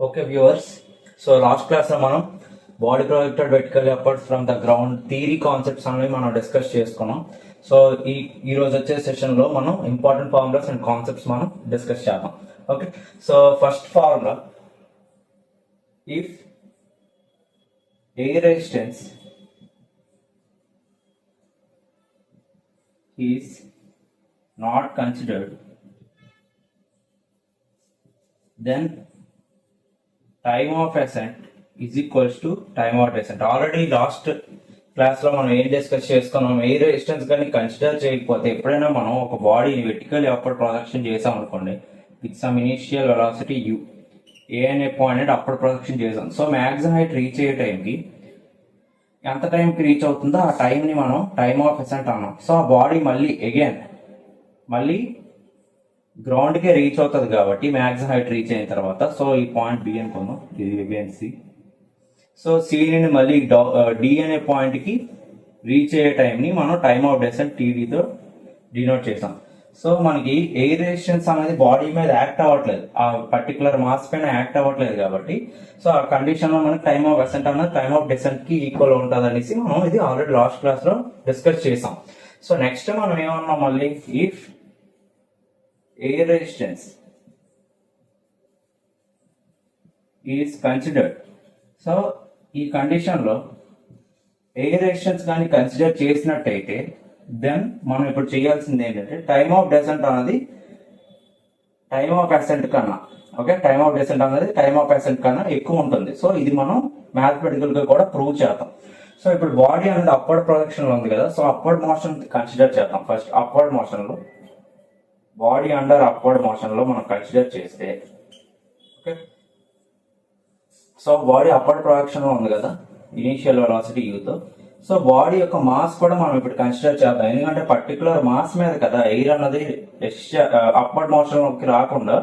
Okay viewers, so last class లో మనం body projected vertically apart from the ground theory concepts అనేవి మనం discuss చేసుకున్నాం. సో ఈ రోజు వచ్చే సెషన్ లో మనం ఇంపార్టెంట్ ఫార్ములాస్ అండ్ కాన్సెప్ట్స్ మనం డిస్కస్ చేద్దాం. Okay, so first formula, if air resistance is not considered, then time of ascent is equals to time of descent. Already last class లో మనం ఏం డిస్కస్ చేసుకున్నాం, ఎయిర్ రెసిస్టెన్స్ కానీ consider చేయకపోతే ఎప్పుడైనా మనం ఒక బాడీని వెర్టికల్ అప్వర్డ్ ప్రొజెక్షన్ చేసాం అనుకోండి, with some initial velocity u, a అనే పాయింట్ అప్పుడు ప్రొజెక్షన్ చేసాం. సో మ్యాక్సిమం హైట్ రీచ్ అయ్యే టైంకి ఎంత టైంకి రీచ్ అవుతుందో ఆ టైంని మనం టైమ్ ఆఫ్ అసెంట్ అన్నాం. సో ఆ బాడీ మళ్ళీ గ్రౌండ్కే రీచ్ అవుతుంది కాబట్టి మ్యాక్సిమం హైట్ రీచ్ అయిన తర్వాత, సో ఈ పాయింట్ బి అనుకున్నాం, ఇది అగైన్ సి. సో సి నుండి మళ్ళీ డి అనే పాయింట్కి రీచ్ అయ్యే టైంని మనం టైమ్ ఆఫ్ డెసెంట్ టీడీతో డినోట్ చేసాం. సో మనకి ఎయిర్ రెసిస్టెన్స్ అనేది బాడీ మీద యాక్ట్ అవ్వట్లేదు, ఆ పర్టికులర్ మాస్ పైన యాక్ట్ అవ్వట్లేదు కాబట్టి, సో ఆ కండిషన్ లో మనకి టైమ్ ఆఫ్ అసెంట్ అన్నది టైమ్ ఆఫ్ డెసెంట్ కి ఈక్వల్ ఉంటుంది అనేసి మనం ఇది ఆల్రెడీ లాస్ట్ క్లాస్ లో డిస్కస్ చేసాం. సో నెక్స్ట్ మనం ఏమన్నాం, మళ్ళీ if air resistance is considered. So ఈ కండిషన్ లో ఎయిర్ రెసిస్టెన్స్ కానీ కన్సిడర్ చేసినట్టయితే దెన్ మనం ఇప్పుడు చేయాల్సింది ఏంటంటే టైమ్ ఆఫ్ డెసెంట్ అనేది టైమ్ ఆఫ్ అసెంట్ కన్నా, ఓకే, టైమ్ ఆఫ్ డెసెంట్ అనేది టైమ్ ఆఫ్ అసెంట్ కన్నా ఎక్కువ ఉంటుంది. సో ఇది మనం మ్యాథమెటికల్ గా కూడా ప్రూవ్ చేద్దాం. సో ఇప్పుడు బాడీ అనేది అప్వర్డ్ ప్రొజెక్షన్ లో ఉంది కదా, సో అప్వర్డ్ మోషన్ కన్సిడర్ చేద్దాం. ఫస్ట్ అప్వర్డ్ మోషన్ లో, బాడీ అండర్ అప్వర్డ్ మోషన్ లో మనం కన్సిడర్ చేస్తే, okay, so body upward projection లో ఉంది కదా ఇనీషియల్ వెలాసిటీ యూతో. సో బాడీ యొక్క మాస్ కూడా మనం ఇప్పుడు కన్సిడర్ చేద్దాం, ఎందుకంటే పర్టికులర్ మాస్ మీద కదా ఎయిర్ అన్నది అప్వర్డ్ మోషన్ లోకి రాకుండా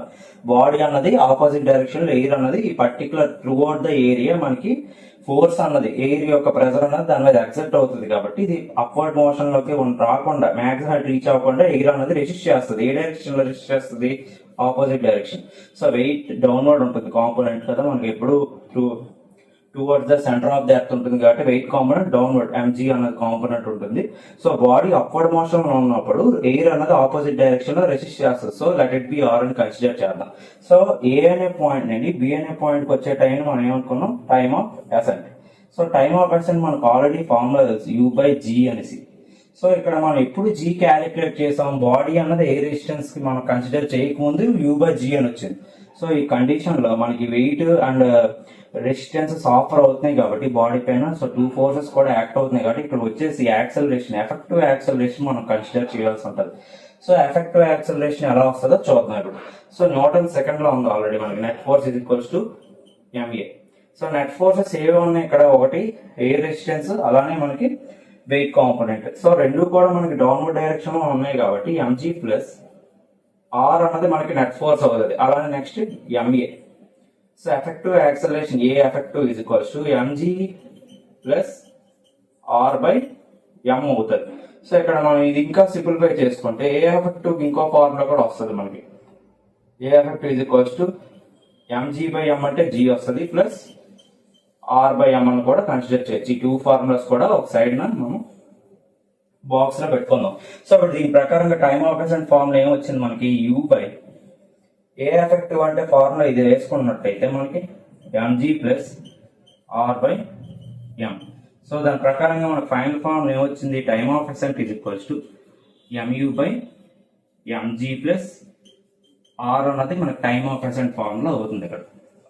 బాడీ అన్నది ఆపోజిట్ డైరెక్షన్ లో ఎయిర్ అన్నది ఈ పర్టికులర్ త్రూఅవుట్ ద ఏరియా మనకి ఫోర్స్ అన్నది ఎయిర్ యొక్క ప్రెజర్ అన్నది దాని మీద ఎగ్జర్ట్ అవుతుంది కాబట్టి ఇది అప్వర్డ్ మోషన్ లోకి రాకుండా మ్యాక్సిమం రీచ్ అవ్వకుండా ఎయిర్ అన్నది రెసిస్ట్ చేస్తుంది. ఏ డైరెక్షన్ లో రెసిస్ట్ చేస్తుంది? Opposite direction. So weight downward ఉంటుంది కాంపోనెంట్ కదా మనకి ఎప్పుడు towards the centre of the earth ఉంటుంది కాబట్టి వెయిట్ కాంపోనెంట్ డౌన్వర్డ్ ఎంజీ అన్నది కాంపోనెంట్ ఉంటుంది. సో బాడీ అప్వర్డ్ మోషన్ లో ఉన్నప్పుడు ఎయిర్ అన్నది ఆపోజిట్ డైరెక్షన్ లో రెసిస్ట్ చేస్తుంది. So let it be R అని కన్సిడర్ చేద్దాం. సో ఏ అనే పాయింట్ నుండి బి అనే పాయింట్ కి వచ్చే టైం మనం ఏమనుకున్నాం, time of ascent. So time of ascent మనకు ఆల్రెడీ ఫార్ములా తెలుసు, యూ బై జీ అనేసి. సో ఇక్కడ మనం ఎప్పుడు జీ క్యాలిక్యులేట్ చేసాం, బాడీ అన్నది ఎయిర్ రెసిస్టెన్స్ కి మనం కన్సిడర్ చేయకముందు యూ బై జీ అని వచ్చింది. సో ఈ కండిషన్ లో మనకి వెయిట్ అండ్ రెసిస్టెన్సెస్ ఆఫర్ అవుతున్నాయి కాబట్టి బాడీ పైన, సో టూ ఫోర్సెస్ కూడా యాక్ట్ అవుతున్నాయి కాబట్టి ఇక్కడ వచ్చేసి యాక్సలరేషన్, ఎఫెక్టివ్ యాక్సలరేషన్ మనం కన్సిడర్ చేయాల్సి ఉంటుంది. సో ఎఫెక్టివ్ యాక్సలరేషన్ ఎలా వస్తుందో చూద్దాం ఇప్పుడు. సో న్యూటన్ సెకండ్ లో ఉంది ఆల్రెడీ మనకి, net force is equals to m a. So net forces ఏవి ఉన్నాయి ఇక్కడ, ఒకటి ఎయిర్ రెసిస్టెన్స్, అలానే మనకి వెయిట్ కాంపోనెంట్. సో రెండు కూడా మనకి డౌన్వర్డ్ డైరెక్షన్ లో ఉన్నాయి కాబట్టి ఎంజీ ప్లస్ ఆర్ అన్నది మనకి నెట్ ఫోర్స్ అవుతుంది. అలానే next m a. So effective acceleration a effective is equals to m g plus are by m అవుతుంది. సో ఇక్కడ మనం ఇది ఇంకా సింప్లిఫై చేసుకుంటే ఏ ఎఫెక్టివ్ ఇంకో ఫార్ములా కూడా వస్తుంది మనకి, a effective is equals to m g by m అంటే జీ వస్తుంది ప్లస్ ఆర్ బై ఎం అని కూడా కన్సిడర్ చేయొచ్చు. ఈ టూ ఫార్ములాస్ కూడా ఒక సైడ్ మనం బాక్స్ లో పెట్టుకుందాం. సో ఇప్పుడు దీని ప్రకారంగా టైమ్ ఆఫ్ అసెంట్ ఫార్ములా ఏమొచ్చింది మనకి, యూ బై ఏ ఎఫెక్టివ్ అంటే ఫార్ములా ఇది వేసుకున్నట్టయితే మనకి m g plus are by m. So దాని ప్రకారంగా మనకి ఫైనల్ ఫార్ములా ఏమొచ్చింది, time of ascent is equals to m u by m g plus R అన్నది మనకి టైమ్ ఆఫ్ అసెంట్ ఫార్ములా అవుతుంది ఇక్కడ.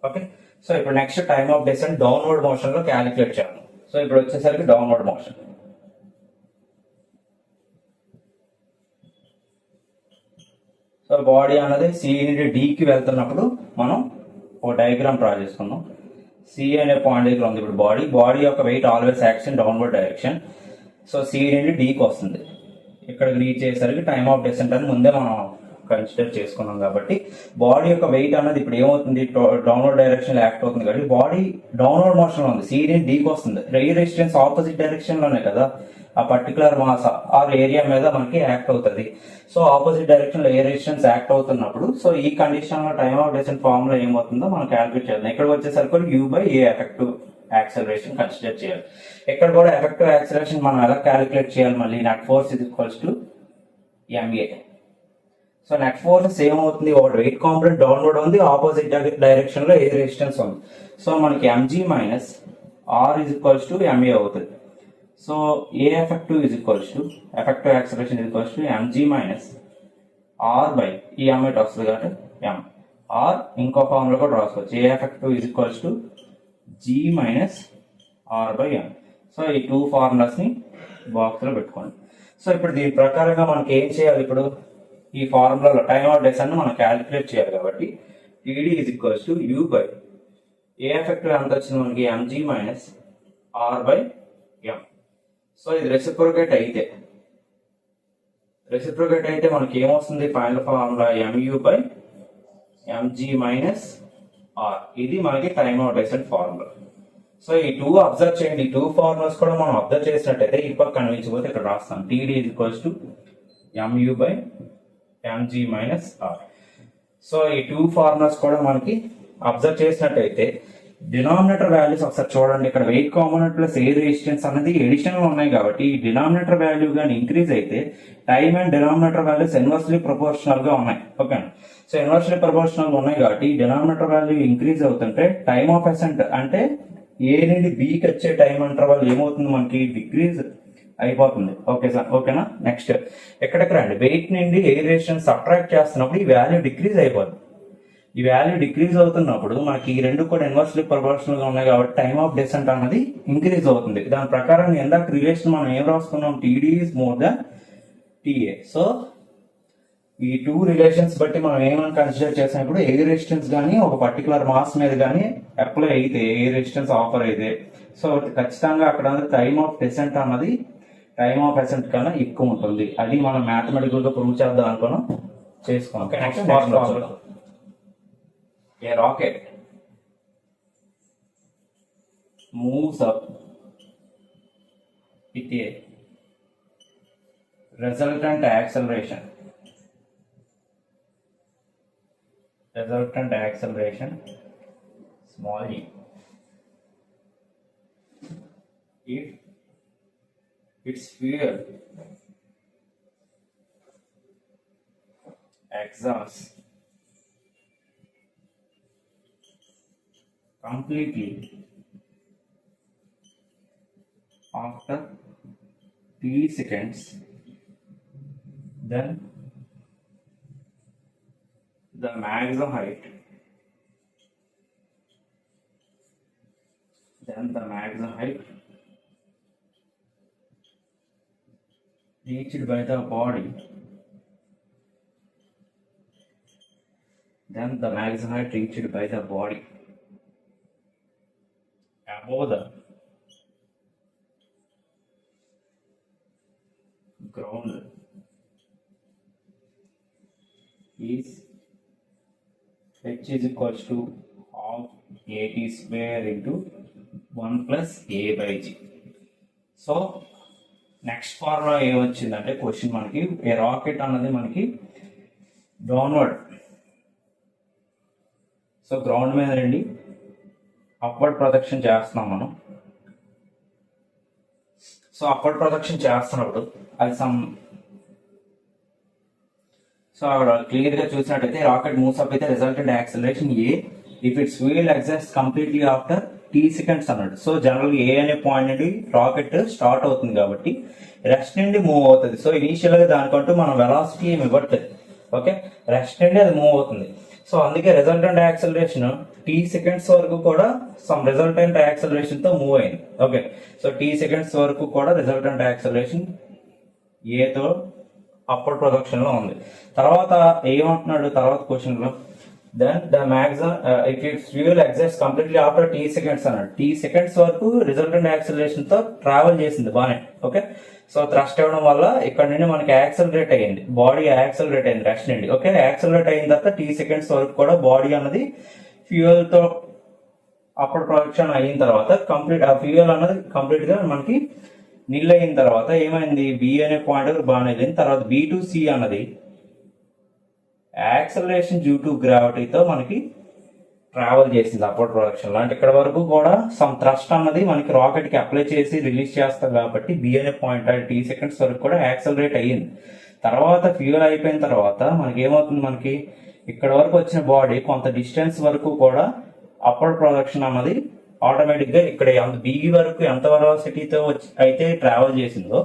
ఓకే, సో ఇప్పుడు next time of descent downward motion లో క్యాలిక్యులేట్ చేద్దాం. సో ఇప్పుడు వచ్చేసరికి డౌన్వర్డ్ మోషన్. సో బాడీ అన్నది సి నుండి డికి వెళ్తున్నప్పుడు మనం ఒక డయాగ్రామ్ డ్రా చేసుకుందాం. సి అనే పాయింట్ దగ్గర ఉంది ఇప్పుడు బాడీ యొక్క weight always acts in downward direction. So C నుండి డికి వస్తుంది, ఇక్కడికి రీచ్ అయ్యేసరికి టైమ్ ఆఫ్ డెసెంట్ అని ముందే మనం కన్సిడర్ చేసుకున్నాం కాబట్టి బాడీ యొక్క వెయిట్ అన్నది ఇప్పుడు ఏమవుతుంది, డౌన్వర్డ్ డైరెక్షన్ యాక్ట్ అవుతుంది కాబట్టి బాడీ డౌన్వర్డ్ మోషన్ లో ఉంది, సి నుండి డికి వస్తుంది. ఎయిర్ రెసిస్టెన్స్ ఆపోజిట్ డైరెక్షన్ లోనే కదా ఆ పర్టికులర్ మాస్ ఆర్ ఏరియా మీద మనకి యాక్ట్ అవుతుంది. సో ఆపోజిట్ డైరెక్షన్ లో ఏ రెసిస్టెన్స్ యాక్ట్ అవుతున్నప్పుడు సో ఈ కండిషన్ లో టైమ్ ఆఫ్ డెసిషన్ ఫార్ములా ఏమవుతుందో మనం క్యాలిక్యులేట్ చేద్దాం. ఇక్కడికి వచ్చేసరికి you by a effective acceleration consider చేయాలి. ఇక్కడ కూడా ఎఫెక్టివ్ యాక్సలరేషన్ మనం ఎలా క్యాలిక్యులేట్ చేయాలి, మళ్ళీ net force is equals to m a. So net force ఏమవుతుంది, ఒకటి వెయిట్ కాంపోనెంట్ డౌన్వర్డ్ ఉంది, ఆపోజిట్ డైరెక్షన్ లో ఏ రెసిస్టెన్స్ ఉంది. సో మనకి m g minus r is equals to m a అవుతుంది. So a effective is equals to effective acceleration is equals to m g minus are by ఈ ఎంఏట్ వస్తుంది కాబట్టి ఎం ఆర్ ఇంకో ఫార్ములా కూడా రాసుకోవచ్చు. A effective is equals to g minus are by m. So ఈ two formulas ని box లో పెట్టుకోండి. సో ఇప్పుడు దీని ప్రకారంగా మనకి ఏం చేయాలి, ఇప్పుడు ఈ ఫార్ములాలో టైమ్ ఆఫ్ డెసిషన్ ని మనం క్యాలిక్యులేట్ చేయాలి కాబట్టి t d is equals to u by a effective ఎంత వచ్చింది మనకి m g minus are by m. So ఇది రెసిప్రోకేట్ అయితే మనకి ఏమొస్తుంది, final formula m u by m g minus R. ఇది మనకి time of decision formula. So ఈ టూ అబ్జర్వ్ చేయండి, ఈ టూ ఫార్ములాస్ కూడా మనం అబ్జర్వ్ చేసినట్టయితే ఈ పక్క కనిపించకపోతే ఇక్కడ రాస్తాం. T d is equals to m u by m g minus R. So ఈ టూ ఫార్ములాస్ కూడా మనకి అబ్జర్వ్ చేసినట్టయితే డినామినేటర్ వాల్యూస్ ఒకసారి చూడండి. ఇక్కడ weight component plus air resistance అనేది ఎడిషనల్ ఉన్నాయి కాబట్టి ఈ డినామినేటర్ వాల్యూ కానీ ఇంక్రీజ్ అయితే time and denominator values inversely proportional గా ఉన్నాయి. ఓకే, సో ఇన్వర్స్లీ ప్రపోర్షనల్ గా ఉన్నాయి కాబట్టి ఈ డినామినేటర్ వాల్యూ ఇంక్రీజ్ అవుతుంటే టైమ్ ఆఫ్ అసెంట్ అంటే ఏ నుండి బికి వచ్చే టైం ఇంటర్వల్ ఏమవుతుంది, మనకి డిక్రీజ్ అయిపోతుంది. ఓకే సార్, ఓకేనా. నెక్స్ట్ ఎక్కడికి రండి, వెయిట్ నుండి ఎయిర్ రెసిస్టెన్స్ సబ్ట్రాక్ట్ చేస్తున్నప్పుడు ఈ వాల్యూ డిక్రీజ్ అయిపోతుంది. ఈ వాల్యూ డిక్రీజ్ అవుతున్నప్పుడు మనకి ఈ రెండు కూడా ఇన్వర్స్లీ ప్రపోర్షనల్ గా ఉన్నాయి కాబట్టి టైమ్ ఆఫ్ డెసెంట్ అనేది ఇంక్రీజ్ అవుతుంది. దాని ప్రకారం ఇందాక రిలేషన్ మనం ఏం రాసుకున్నాం, TD is more than TA. So ఈ టూ రిలేషన్స్ బట్టి మనం ఏమని కన్సిడర్ చేసినప్పుడు ఎయిర్ రెసిస్టెన్స్ కానీ ఒక పర్టికులర్ మాస్ మీద కానీ అప్లై అయితే ఎయిర్ రెసిస్టెన్స్ ఆఫర్ అయితే సో ఖచ్చితంగా అక్కడ టైమ్ ఆఫ్ డెసెంట్ అన్నది టైమ్ ఆఫ్ అసెంట్ కన్నా ఎక్కువ ఉంటుంది. అది మనం మ్యాథమెటికల్ గా ప్రూవ్ చేద్దాం అనుకున్నాం, చేసుకోండి. Next a rocket moves up with a resultant acceleration small e if its fuel exhausts completely after t seconds, then the maximum height reached by the body above the ground is h is equals to half at square into 1 plus a by g. So next formula ఏమొచ్చిందంటే question మనకి a rocket అన్నది మనకి downward, so ground మీద రండి upward projection చేస్తున్నాం మనం. So upward projection చేస్తున్నప్పుడు అది సో అక్కడ క్లియర్ గా చూసినట్టయితే రాకెట్ మూవ్స్ అప్ అయితే resultant acceleration a if it's wheel exhaust completely after t seconds అన్నాడు. సో జనరల్ ఏ అనే పాయింట్ నుండి రాకెట్ స్టార్ట్ అవుతుంది కాబట్టి రెస్ట్ నుండి మూవ్ అవుతుంది. సో ఇనీషియల్ గా దానికంటూ మనం వెలాసిటీ ఏమి ఇవ్వట్లేదు. ఓకే, రెస్ట్ నుండి అది మూవ్ అవుతుంది. సో అందుకే రిజల్టెంట్ యాక్సిలరేషన్ టీ సెకండ్స్ వరకు కూడా సమ్ రిజల్టెంట్ యాక్సిలరేషన్ తో మూవ్ అయింది. ఓకే, సో టీ సెకండ్స్ వరకు కూడా రిజల్టెంట్ యాక్సిలరేషన్ ఏతో అప్పర్ ప్రొజెక్షన్ లో ఉంది. తర్వాత ఏమంటున్నాడు తర్వాత క్వశ్చన్ లో, then the maximum if its fuel exhaust completely after t seconds అన్నాడు. టీ సెకండ్స్ వరకు రిజల్టెంట్ యాక్సిలరేషన్ తో ట్రావెల్ చేసింది బానే. ఓకే, సో థ్రస్ట్ ఇవ్వడం వల్ల ఇక్కడ నుండి మనకి యాక్సిలరేట్ అయ్యింది, బాడీ యాక్సిలరేట్ అయింది రెస్ట్ నుండి. ఓకే, యాక్సిలరేట్ అయిన తర్వాత టీ సెకండ్స్ వరకు కూడా బాడీ అన్నది ఫ్యూయల్ తో అప్పర్ ప్రొజెక్షన్ అయిన తర్వాత కంప్లీట్ ఆ ఫ్యూయల్ అన్నది కంప్లీట్ గా మనకి నిల్ అయిన తర్వాత ఏమైంది, బి అనే పాయింట్ బాగానే వెళ్ళింది. తర్వాత బి టు సి అన్నది యాక్సలరేషన్ డ్యూ టు గ్రావిటీతో మనకి ట్రావెల్ చేసింది అప్వర్డ్ ప్రొడక్షన్ లో. అంటే ఇక్కడ వరకు కూడా సమ్ థ్రస్ట్ అన్నది మనకి రాకెట్ కి అప్లై చేసి రిలీజ్ చేస్తాం కాబట్టి బి అనే పాయింట్ టీ సెకండ్స్ వరకు కూడా యాక్సలరేట్ అయ్యింది. తర్వాత ఫ్యూయల్ అయిపోయిన తర్వాత మనకి ఏమవుతుంది, మనకి ఇక్కడ వరకు వచ్చిన బాడీ కొంత డిస్టెన్స్ వరకు కూడా అప్వర్డ్ ప్రొడక్షన్ అన్నది ఆటోమేటిక్ గా ఇక్కడ బి వరకు ఎంత వెలాసిటీతో అయితే ట్రావెల్ చేసిందో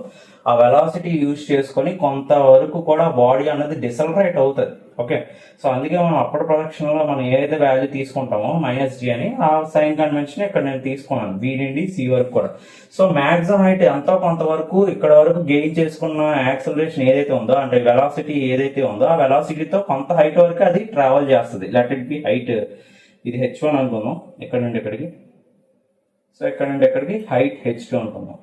ఆ వెలాసిటీ యూజ్ చేసుకొని కొంత వరకు కూడా బాడీ అనేది డిసలరేట్ అవుతుంది. ఓకే, సో అందుకే మనం అప్పటి ప్రొడక్షన్ లో మనం ఏదైతే వాల్యూ తీసుకుంటామో -g అని ఆ సైన్ కన్వెన్షన్ ఇక్కడ నేను తీసుకున్నాను బి నుండి సి వరకు కూడా. సో మాక్సిమం హైట్ ఎంతో కొంతవరకు ఇక్కడ వరకు గెయిన్ చేసుకున్న యాక్సలరేషన్ ఏదైతే ఉందో, అంటే వెలాసిటీ ఏదైతే ఉందో ఆ వెలాసిటీతో కొంత హైట్ వరకు అది ట్రావెల్ చేస్తుంది. లెట్ ఇట్ బి హైట్, ఇది h1 అనుకుందాం ఇక్కడ నుండి ఇక్కడికి. సో ఇక్కడ నుండి ఎక్కడికి హైట్ h2 అనుకుందాం.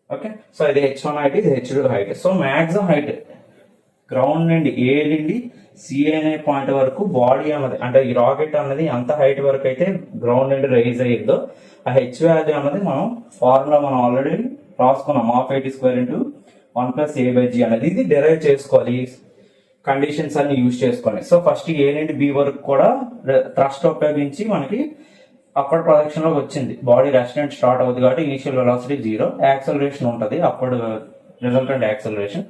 ఓకే, సో ఇది h1 హైట్, ఇది h2 height. So maximum height ground నుండి ఏ నుండి సి అనే పాయింట్ వరకు బాడీ అన్నది, అంటే ఈ రాకెట్ అన్నది ఎంత హైట్ వరకు అయితే గ్రౌండ్ నుండి రైజ్ అయ్యిందో ఆ హెచ్ వాల్యూ అన్నది మనం ఫార్ములా మనం ఆల్రెడీ రాసుకున్నాం, ½ 1+a/g అనేది. ఇది డెరైవ్ చేసుకోవాలి కండిషన్స్ అన్ని యూజ్ చేసుకొని. సో ఫస్ట్ ఏ నుండి బి వరకు కూడా థ్రస్ట్ ఉపయోగించి మనకి అప్పటి ప్రొడక్షన్ లోకి వచ్చింది. బాడీ రెస్టెంట్ స్టార్ట్ అవుతుంది కాబట్టి ఇనిషియల్ వెలాసిటీ 0, యాక్సలరేషన్ ఉంటుంది అప్పుడు రిజల్టెంట్ యాక్సలరేషన్.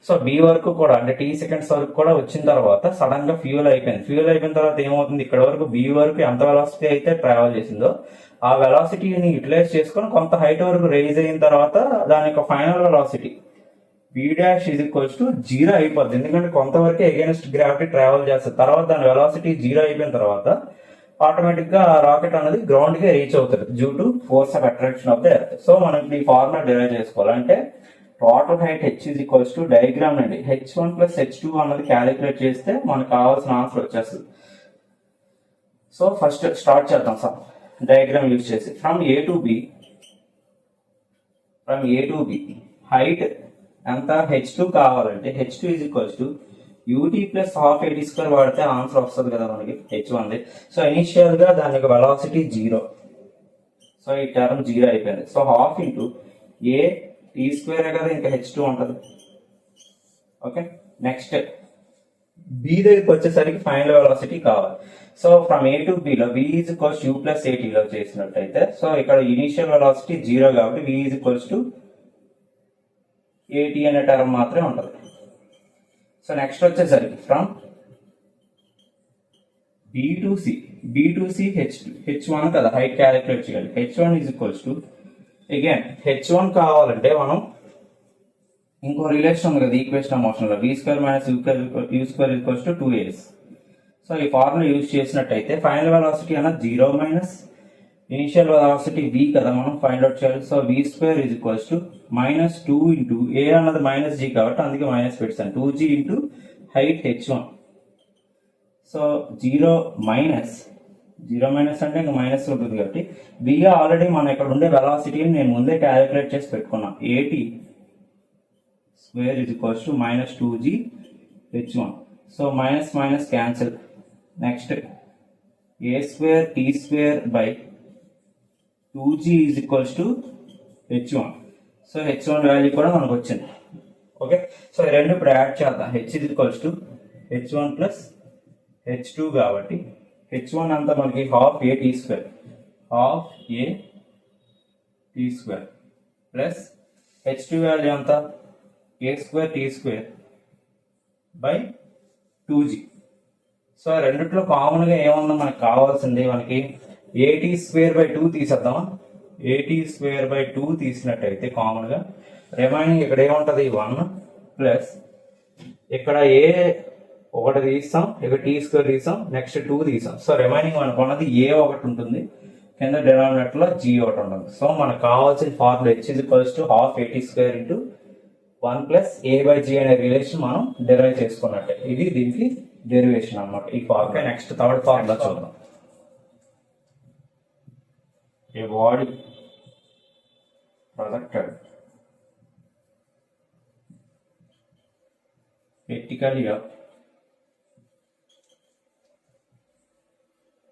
సో బి వరకు కూడా అంటే టీ సెకండ్స్ వరకు కూడా వచ్చిన తర్వాత సడన్ గా ఫ్యూయల్ అయిపోయింది. ఫ్యూయల్ అయిపోయిన తర్వాత ఏమవుతుంది, ఇక్కడ వరకు బి వరకు ఎంత వెలాసిటీ అయితే ట్రావెల్ చేసిందో ఆ వెలాసిటీని యూటిలైజ్ చేసుకొని కొంత హైట్ వరకు రైజ్ అయిన తర్వాత దాని యొక్క ఫైనల్ వెలాసిటీ b'=0 అయిపోద్ది. ఎందుకంటే కొంతవరకు అగైనెస్ట్ గ్రావిటీ ట్రావెల్ చేస్తుంది. తర్వాత దాని వెలాసిటీ 0 అయిపోయిన తర్వాత ఆటోమేటిక్ గా రాకెట్ అనేది గ్రౌండ్ కి రీచ్ అవుతుంది due to force of attraction of the earth. So మనం ఈ ఫార్ములా డిరైవ్ చేసుకోవాలంటే టోటల్ హైట్ h డయాగ్రామ్ నుండి h1 + h2 అన్నది క్యాలిక్యులేట్ చేస్తే మనకు కావాల్సిన ఆన్సర్ వచ్చేస్తుంది. సో ఫస్ట్ స్టార్ట్ చేద్దాం సార్ డయాగ్రామ్ యూజ్ చేసి. From A to be height ఎంత h2 కావాలంటే h2 ut + ½ వాడితే ఆన్సర్ వస్తుంది కదా మనకి h1. సో ఇనిషియల్ గా దాని యొక్క వెలాసిటీ 0, సో ఈ టర్మ్ 0 అయిపోయింది. సో ½ × a t² కదా, ఇంకా h2 ఉంటుంది. ఓకే, నెక్స్ట్ బి దగ్గరికి వచ్చేసరికి ఫైనల్ వెలాసిటీ కావాలి. So from A to be లో v u + at లో చేసినట్టయితే, సో ఇక్కడ ఇనిషియల్ వెలాసిటీ 0 కాబట్టి v at అనే టర్మ్ మాత్రమే ఉంటుంది. సో నెక్స్ట్ వచ్చేసరికి from B to C h1 కదా హైట్ క్యాలిక్యులేట్ చేయాలి. h1 అగైన్ h1 కావాలంటే మనం ఇంకో రిలేషన్ ఉంది కదా ఈక్వేషన్ ఆఫ్ మోషన్ లో, v² - u² 2as. సో ఈ ఫార్ములా యూజ్ చేసినట్టయితే ఫైనల్ వెలాసిటీ అన్న 0 - ఇనిషియల్ వెలాసిటీ v కదా మనం ఫైండ్ అవుట్ చేయాలి. సో v² -2 × a అన్నది -g కాబట్టి అందుకే మైనస్ పెట్టాను, 2g × height h1. So 0 minus అంటే ఇంకా మైనస్ ఉంటుంది కాబట్టి v ఆల్రెడీ మనం ఇక్కడ ఉండే వెలాసిటీని నేను ముందే క్యాలిక్యులేట్ చేసి పెట్టుకున్నా, at² -2g h1. So minus cancel. Next a² t² 2g h1. So h1 value కూడా మనకు వచ్చింది. ఓకే, సో ఈ రెండు ఇప్పుడు యాడ్ చేద్దాం. h1 + h2 కాబట్టి h1 అంతా మనకి ½ a t² plus h2 value అంతా a² t² 2g. సో రెండిట్లో కామన్ గా ఏమన్నా మనకు కావాల్సింది, మనకి at² 2 తీసేద్దామా. at² 2 తీసినట్టయితే కామన్ గా రిమైనింగ్ ఇక్కడ ఏముంటది 1 ప్లస్ ఇక్కడ ఏ ఒకటి తీస్తాం, ఇక్కడ t² తీసాం, నెక్స్ట్ 2 తీసాం. సో రిమైనింగ్ మనకు ఉన్నది a ఒకటి ఉంటుంది, కింద డినామినేటర్ లో g ఒకటి ఉంటుంది. సో మనకు కావాల్సిన ఫార్ములా h ½ at² × 1 + a/g అనే రిలేషన్ మనం డెరైవ్ చేసుకున్నట్టే. ఇది దీనికి డెరివేషన్ అన్నమాట ఈ ఫార్ములా. నెక్స్ట్ థర్డ్ ఫార్ములా చూద్దాం. A body projected vertically up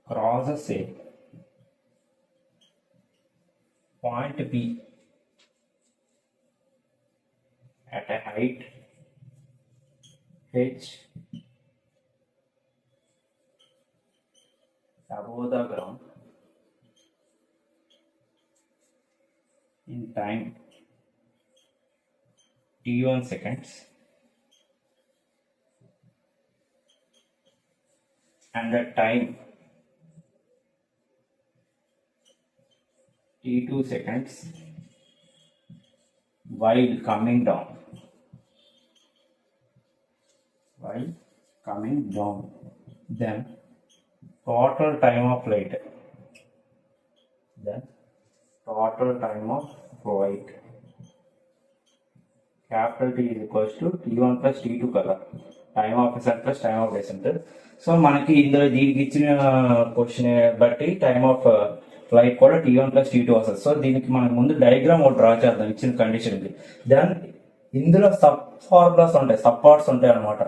crosses a point P at a height h above the ground in time t1 seconds and at time t2 seconds while coming down then total time of flight capital T is equals to T1 plus T2 కదా time of ascent plus time of descent. So మనకి ఇందులో దీనికి ఇచ్చిన question బట్టి time of flight కూడా T1 plus T2 వస్తుంది. So దీనికి మనకు ముందు డయాగ్రామ్ ఒకటి డ్రా చేద్దాం ఇచ్చిన కండిషన్కి. దెన్ ఇందులో సబ్ ఫార్ములాస్ ఉంటాయి, సబ్ పార్ట్స్ ఉంటాయి అనమాట.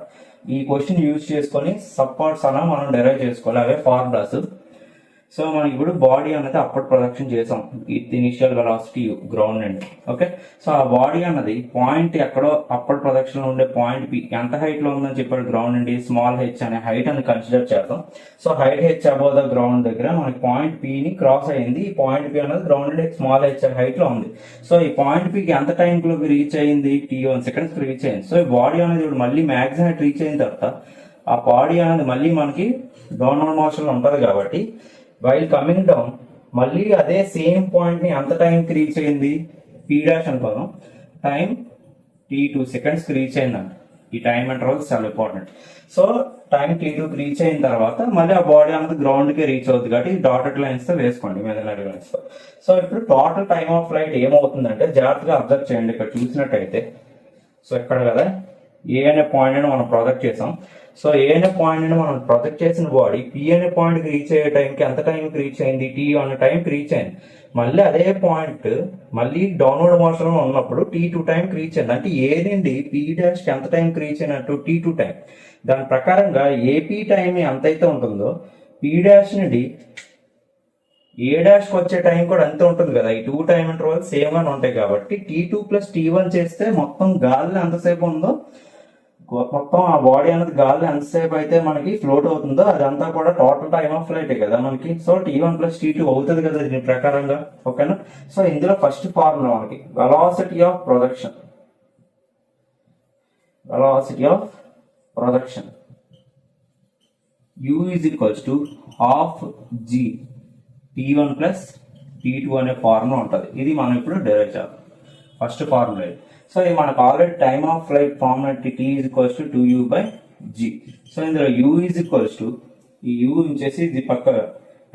ఈ క్వశ్చన్ యూజ్ చేసుకొని సబ్ పార్ట్స్ అలా మనం డెరైవ్ చేసుకోవాలి, అవే ఫార్ములాస్. సో మనం ఇప్పుడు బాడీ అనేది అప్పటి ప్రొడక్షన్ చేసాం, ఇనిషియల్ వెలాసిటీ గ్రౌండ్ నుండి. ఓకే, సో ఆ బాడీ అన్నది పాయింట్ ఎక్కడో అప్పటి ప్రొడక్షన్ లో ఉండే పాయింట్ పి ఎంత హైట్ లో ఉందని చెప్పాడు గ్రౌండ్ నుండి, స్మాల్ హెచ్ అనే హైట్ అని కన్సిడర్ చేద్దాం. So height H above the ground దగ్గర మనకి పాయింట్ పిని క్రాస్ అయింది. ఈ పాయింట్ పి అనేది గ్రౌండ్ నుండి స్మాల్ హెచ్ హైట్ లో ఉంది. సో ఈ పాయింట్ పికి ఎంత టైం లో రీచ్ అయింది, T1 seconds రీచ్ అయింది. సో ఈ బాడీ అనేది ఇప్పుడు మళ్ళీ మ్యాక్సిమం హైట్ రీచ్ అయిన తర్వాత ఆ బాడీ అనేది మళ్ళీ మనకి డౌన్వర్డ్ మోషన్ లో ఉంటది కాబట్టి వైల్ కమింగ్ డౌన్ మళ్ళీ అదే సేమ్ పాయింట్ ని అంత టైంకి రీచ్ అయింది పీ డాష్ అనుకోదాం, టైం T2 seconds రీచ్ అయిందంట. ఈ టైం ఇంటర్వల్స్ చాలా important. So time T2 reach అయిన తర్వాత మళ్ళీ ఆ బాడీ అనేది గ్రౌండ్ కి రీచ్ అవుతుంది కాబట్టి డాటెడ్ లైన్స్ తో వేసుకోండి, ఇమాజినరీ లైన్స్ తో. సో ఇప్పుడు టోటల్ టైమ్ ఆఫ్ ఫ్లైట్ ఏమవుతుందంటే జాగ్రత్తగా అబ్జర్వ్ చేయండి. ఇక్కడ చూసినట్టయితే సో ఇక్కడ కదా ఏ అనే పాయింట్ ని మనం ప్రొజెక్ట్ చేసాం. సో ఏ అనే పాయింట్ ని మనం ప్రొజెక్ట్ చేసిన బాడీ పి అనే పాయింట్ కి రీచ్ అయ్యే టైంకి ఎంత టైంకి రీచ్ అయింది, T అనే టైంకి రీచ్ అయింది. మళ్ళీ అదే పాయింట్ మళ్ళీ డౌన్వర్డ్ మోషన్ లో ఉన్నప్పుడు T2 టైంకి రీచ్ అయింది. అంటే ఏ నుండి పి డాష్ కి ఎంత టైంకి రీచ్ అయినట్టు T2 టైం. దాని ప్రకారంగా ఏపీ టైం ఎంతైతే ఉంటుందో పి డాష్ నుండి ఏ డాష్ కి వచ్చే టైం కూడా అంతే ఉంటుంది కదా. ఈ 2 టైం ఇంటర్వల్ సేమ్ గానే ఉంటాయి కాబట్టి T2 ప్లస్ T1 చేస్తే మొత్తం గాలి ఎంతసేపు ఉందో, మొత్తం ఆ బాడీ అనేది గాలి ఎంతసేపు అయితే మనకి ఫ్లోట్ అవుతుందో అదంతా కూడా టోటల్ టైమ్ ఆఫ్ ఫ్లైట్ కదా మనకి. సో T1 ప్లస్ T2 అవుతుంది కదా దీని ప్రకారంగా. ఓకేనా. సో ఇందులో ఫస్ట్ ఫార్ములా మనకి velocity of projection U is equals to half G T1 plus T2 అనే ఫార్ములా ఉంటుంది. ఇది మనం ఇప్పుడు డెరైవ్ చేద్దాం. First formula. సో ఇది మనకు already time of flight formula T is equals to 2U by G. So ఇందులో U is equals to ఈ U వచ్చేసి ఇది పక్క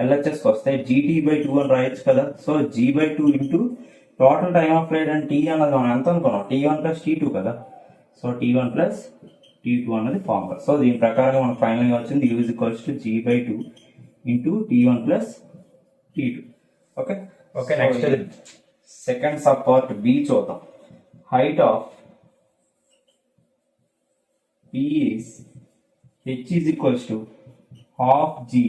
LHS వస్తాయి GT by 2 అని రాయొచ్చు కదా. So G by 2 into total time of flight and T అన్నది మనం ఎంత అనుకున్నాం, T1 ప్లస్ T2 కదా. సో T1 ప్లస్ T2 అన్నది ఫార్ములా. సో దీని ప్రకారంగా మనకు ఫైనల్ గా వచ్చింది U is equals to G by 2 into T1 plus T2. Okay okay. Next second sub part B చూద్దాం. Height of P is H is equals to half G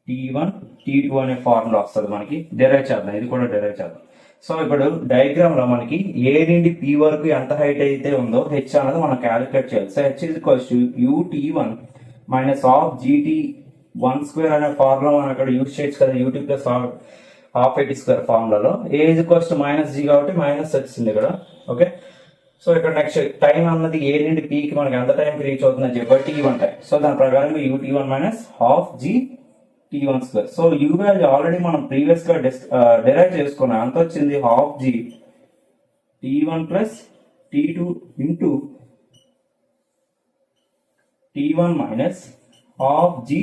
T1 T2 అనే formula వస్తుంది మనకి. Derive చేద్దాం, ఇది కూడా derive చేద్దాం. So ఇప్పుడు diagram లో మనకి ఏ నుండి P వరకు ఎంత హైట్ అయితే ఉందో H అనేది మనం క్యాలిక్యులేట్ చేయాలి. So H is equals to UT1 minus half GT1 square అనే ఫార్ములా మనం ఇక్కడ యూజ్ చేయొచ్చు కదా. UT plus half eighty square ఫార్ములాలో a is equals to minus g కాబట్టి మైనస్ వచ్చింది ఇక్కడ. ఓకే, సో ఇక్కడ నెక్స్ట్ టైం అన్నది ఏ నుండి పీకి మనకి ఎంత టైంకి రీచ్ అవుతుందని చెప్పి T1 టైం. సో దాని ప్రకారంగా UT1 minus half g T1 square. So u value already మనం ప్రీవియస్ గా డెరైవ్ చేసుకున్నాం. ఎంత వచ్చింది, half g T1 plus T2 into T1 minus half g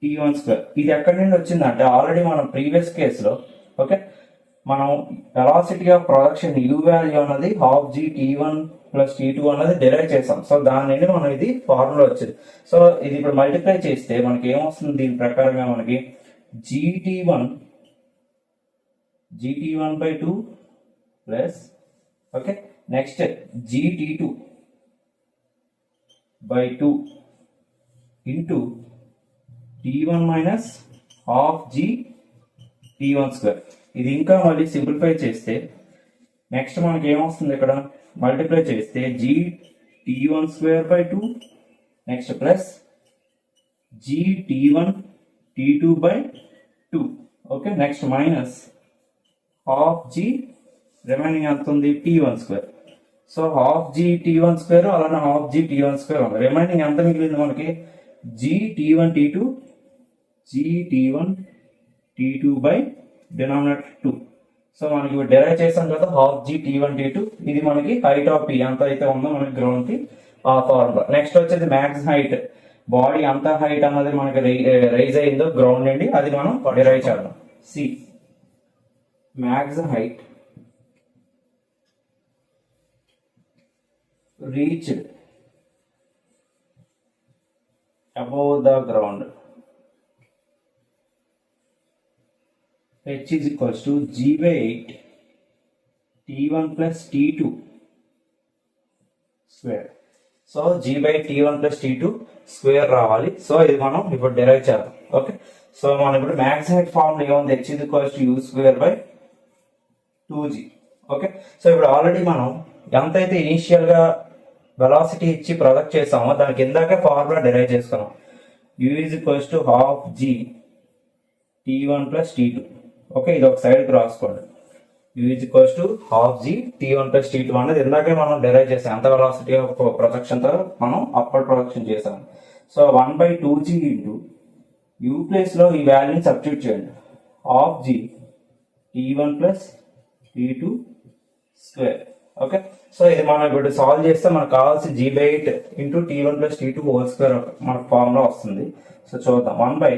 T1 square. ఇది ఎక్కడి నుండి వచ్చిందంటే ఆల్రెడీ మనం ప్రీవియస్ కేసులో ఓకే మనం velocity of projection U value అన్నది half g T1 plus T2 అన్నది డెరైవ్ చేసాం. సో దాని నుండి మనం ఇది ఫార్ములా వచ్చింది. సో ఇది ఇప్పుడు మల్టిప్లై చేస్తే మనకి ఏమొస్తుంది, దీని ప్రకారంగా మనకి GT1 by 2 plus okay next GT2 by 2 into T1 minus half g T1 square. ఇది ఇంకా మళ్ళీ సింప్లిఫై చేస్తే నెక్స్ట్ మనకి ఏమొస్తుంది, ఇక్కడ మల్టిప్లై చేస్తే g t1 square by 2 next plus g t1 t2 by 2. Okay, next minus half g remaining ఎంత ఉంది t1 square. So half g t1 square అలానే హాఫ్ జీ t1 స్క్వేర్ ఉంది. రిమైనింగ్ ఎంత మిగిలింది మనకి g t1 t2 g t1 t2 by denominator 2. So మనకి ఇప్పుడు derive చేసాం కదా హాఫ్ జీ t1 t2. ఇది మనకి హైట్ ఆఫ్ p ఎంత అయితే ఉందో మనకి గ్రౌండ్ కి ఆ ఫార్ములా. నెక్స్ట్ వచ్చేది మ్యాక్స్ హైట్, బాడీ అంత హైట్ అన్నది మనకి రైజ్ అయిందో గ్రౌండ్ నుండి అది మనం డెరైవ్ చేద్దాం. C max height reached above the ground, h is equals to g by 8 t1 plus t2 square. So g by t1 plus t2 square రావాలి. So ఇది మనం ఇప్పుడు డెరైవ్ చేద్దాం. ఓకే, సో మనం ఇప్పుడు మ్యాక్స్ హైట్ ఫార్ములా ఏముంది h is equals to u square by 2g. Okay, so ఇప్పుడు already మనం ఎంతైతే ఇనిషియల్ గా వెలాసిటీ ఇచ్చి ప్రొజెక్ట్ చేసామో దాని కిందకే ఫార్ములా డెరైవ్ చేసుకున్నాం. u is equals to half g t1 plus t2. Okay, ఇది ఒక సైడ్కి రాసుకోండి. u is equals to half g t1 plus t2 అనేది ఇందాకే మనం డెరైవ్ చేసాం. ఎంత వెలాసిటీ ప్రొజెక్షన్ తో మనం అప్పర్ ప్రొజెక్షన్ చేసాం. So 1/2g into u place లో ఈ వాల్యూని సబ్స్టిట్యూట్ చేయండి. Half g t1 plus t2 square. Okay, so ఇది మనం ఇప్పుడు సాల్వ్ చేస్తే మనకు కావాల్సిన g by 8 into t1 plus t2 whole square మనకు ఫార్ములా వస్తుంది. సో చూద్దాం. 1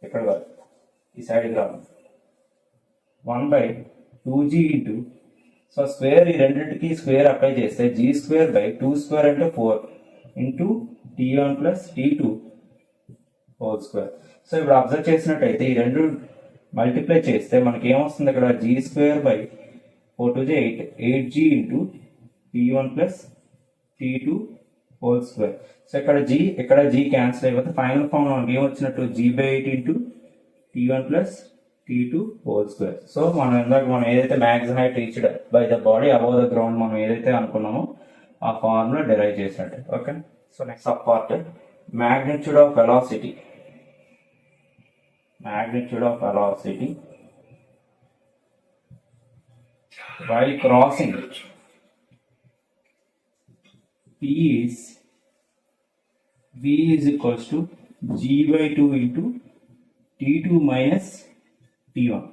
ఇక్కడ కాదు ఈ సైడ్కి రాదు 1/2g ఇంటూ సో స్క్వేర్ ఈ రెండింటికి స్క్వేర్ అప్లై చేస్తే g స్క్వేర్ బై 2 స్క్వేర్ అంటే 4 into t1 plus t2 whole square. So ఇప్పుడు అబ్జర్వ్ చేసినట్టయితే ఈ రెండు మల్టిప్లై చేస్తే మనకి ఏమొస్తుంది ఇక్కడ g square by 4 to 8 8g into t1 plus t2 whole square. So ఇక్కడ g క్యాన్సిల్ అయిపోతే ఫైనల్ ఫామ్ మనకి ఏమొచ్చినట్టు g by 8 into t1 plus t2 whole square. So మనం ఏదైతే max height reached by the body above the ground మనం ఏదైతే అనుకున్నామో ఆ formula derive చేసినట్టు. Okay, so next sub part magnitude of velocity while crossing p is v is equals to g by 2 into t2 minus t1.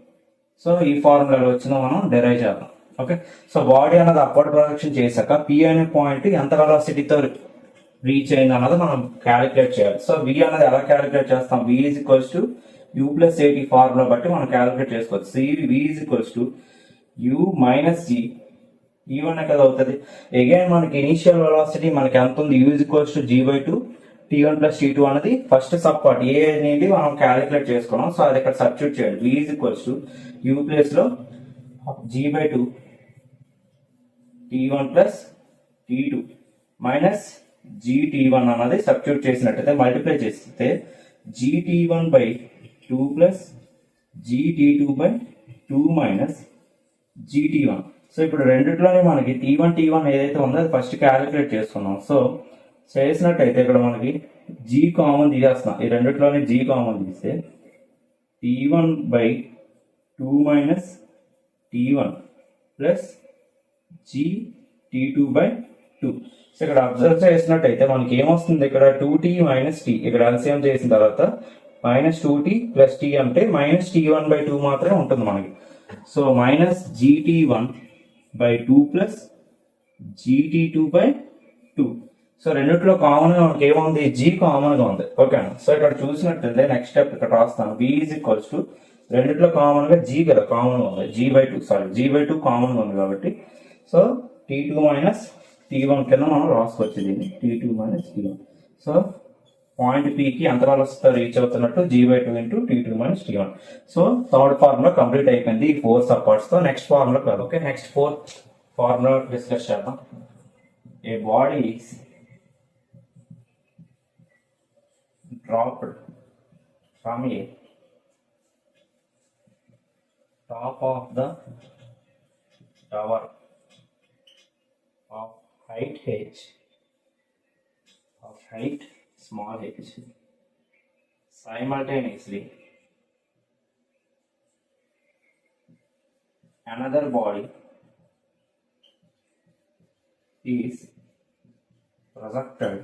So ఈ ఫార్ములాలో వచ్చిందో మనం derive చేద్దాం. Okay, so body అన్నది అప్వర్డ్ ప్రొజెక్షన్ చేశాక p అనే point ఎంత వెలాసిటీతో reach అయింది అన్నది మనం క్యాలిక్యులేట్ చేయాలి. సో v అన్నది ఎలా క్యాలిక్యులేట్ చేస్తాం? v is equals to u plus 8 formula బట్టి మనం క్యాలిక్యులేట్ చేసుకోవచ్చు. v is equals to u minus g t1 కదా అవుతుంది. అగైన్ మనకి ఇనిషియల్ వెలాసిటీ మనకి ఎంత ఉంది? u is equals to g by 2 t1 plus t2 అనేది ఫస్ట్ సబ్ పార్ట్ ఏ అనేది మనం క్యాలిక్యులేట్ చేసుకున్నాం. సో అది ఇక్కడ సబ్స్టిట్యూట్ చేయండి. v is equals to u place లో g by 2 t1 plus t2 minus gt1 అన్నది సబ్స్టిట్యూట్ చేసినట్టయితే మల్టిప్లై చేస్తే gt1 by 2 plus gt2 by 2 minus gt1. So ఇప్పుడు రెండిట్లోనే మనకి t1 ఏదైతే ఉందో అది ఫస్ట్ క్యాలిక్యులేట్ చేసుకున్నాం. సో చేసినట్టయితే ఇక్కడ మనకి g కామన్ తీసేస్తున్నాం. ఈ రెండిట్లోనే g కామన్ తీస్తే t1 by 2 minus t1 plus gt2 by 2. So ఇక్కడ అబ్జర్వ్ చేసినట్టయితే మనకి ఏమొస్తుంది? ఇక్కడ 2t మైనస్ t ఇక్కడ ఎల్సిఎం చేసిన తర్వాత మైనస్ 2t ప్లస్ t అంటే మైనస్ t1 by 2 మాత్రమే ఉంటుంది మనకి. So minus gt1 by 2 plus gt2 by 2. So రెండిట్లో కామన్ గా మనకి ఏముంది? g కామన్ గా ఉంది. ఓకేనా? సో ఇక్కడ చూసినట్లయితే నెక్స్ట్ స్టెప్ ఇక్కడ రాస్తాను. v is equals to రెండిట్లో కామన్ గా g కదా కామన్ గా ఉంది. g by 2 కామన్ గా ఉంది కాబట్టి సో t2 మైనస్ t1 కింద మనం రాసుకోవచ్చు దీన్ని t2 minus t1. So point P కి ఎంత వెలాసిటీ రీచ్ అవుతున్నట్టు g by 2 into t2 minus t1. So third formula complete అయిపోయింది ఈ 4 సపోర్ట్స్ తో. నెక్స్ట్ ఫార్ములా కాదు. Okay, next fourth formula discuss చేద్దాం. A body is dropped from a top of the tower of height h, of height small h, simultaneously another body is projected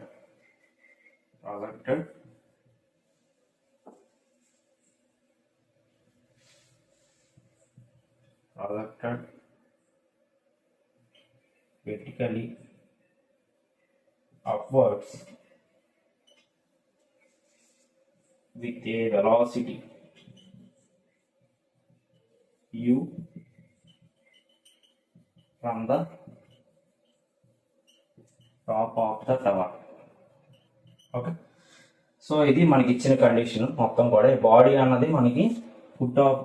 vertically upwards with a velocity u from the top of the tower. Okay, so ఇది మనకి ఇచ్చిన condition మొత్తం కూడా. Body అన్నది మనకి foot of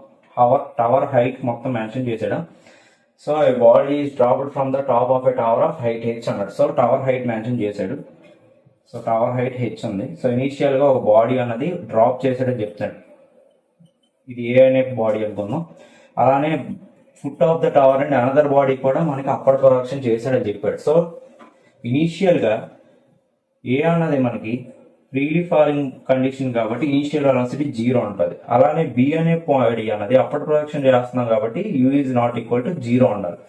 tower height మొత్తం mention చేసాడు. So A body is dropped from the top of a tower of height H అన్నాడు. సో టవర్ హైట్ మెన్షన్ చేశాడు. సో టవర్ హైట్ హెచ్ ఉంది. సో ఇనీషియల్ గా ఒక బాడీ అన్నది డ్రాప్ చేసాడని చెప్తాడు. ఇది ఏ అనే బాడీ అనుకుందాం. అలానే foot of the tower and another body కూడా మనకి అప్పర్ ప్రొడక్షన్ చేశాడని చెప్పాడు. సో ఇనీషియల్ గా ఏ అన్నది మనకి ఫ్రీలీ ఫాలింగ్ కండిషన్ కాబట్టి ఇనీషియల్ వెలాసిటీ 0 ఉంటుంది. అలానే బి అనే బాడీ అన్నది అప్పర్ ప్రొడక్షన్ చేస్తున్నాం కాబట్టి u is not equal to 0 ఉండాలి.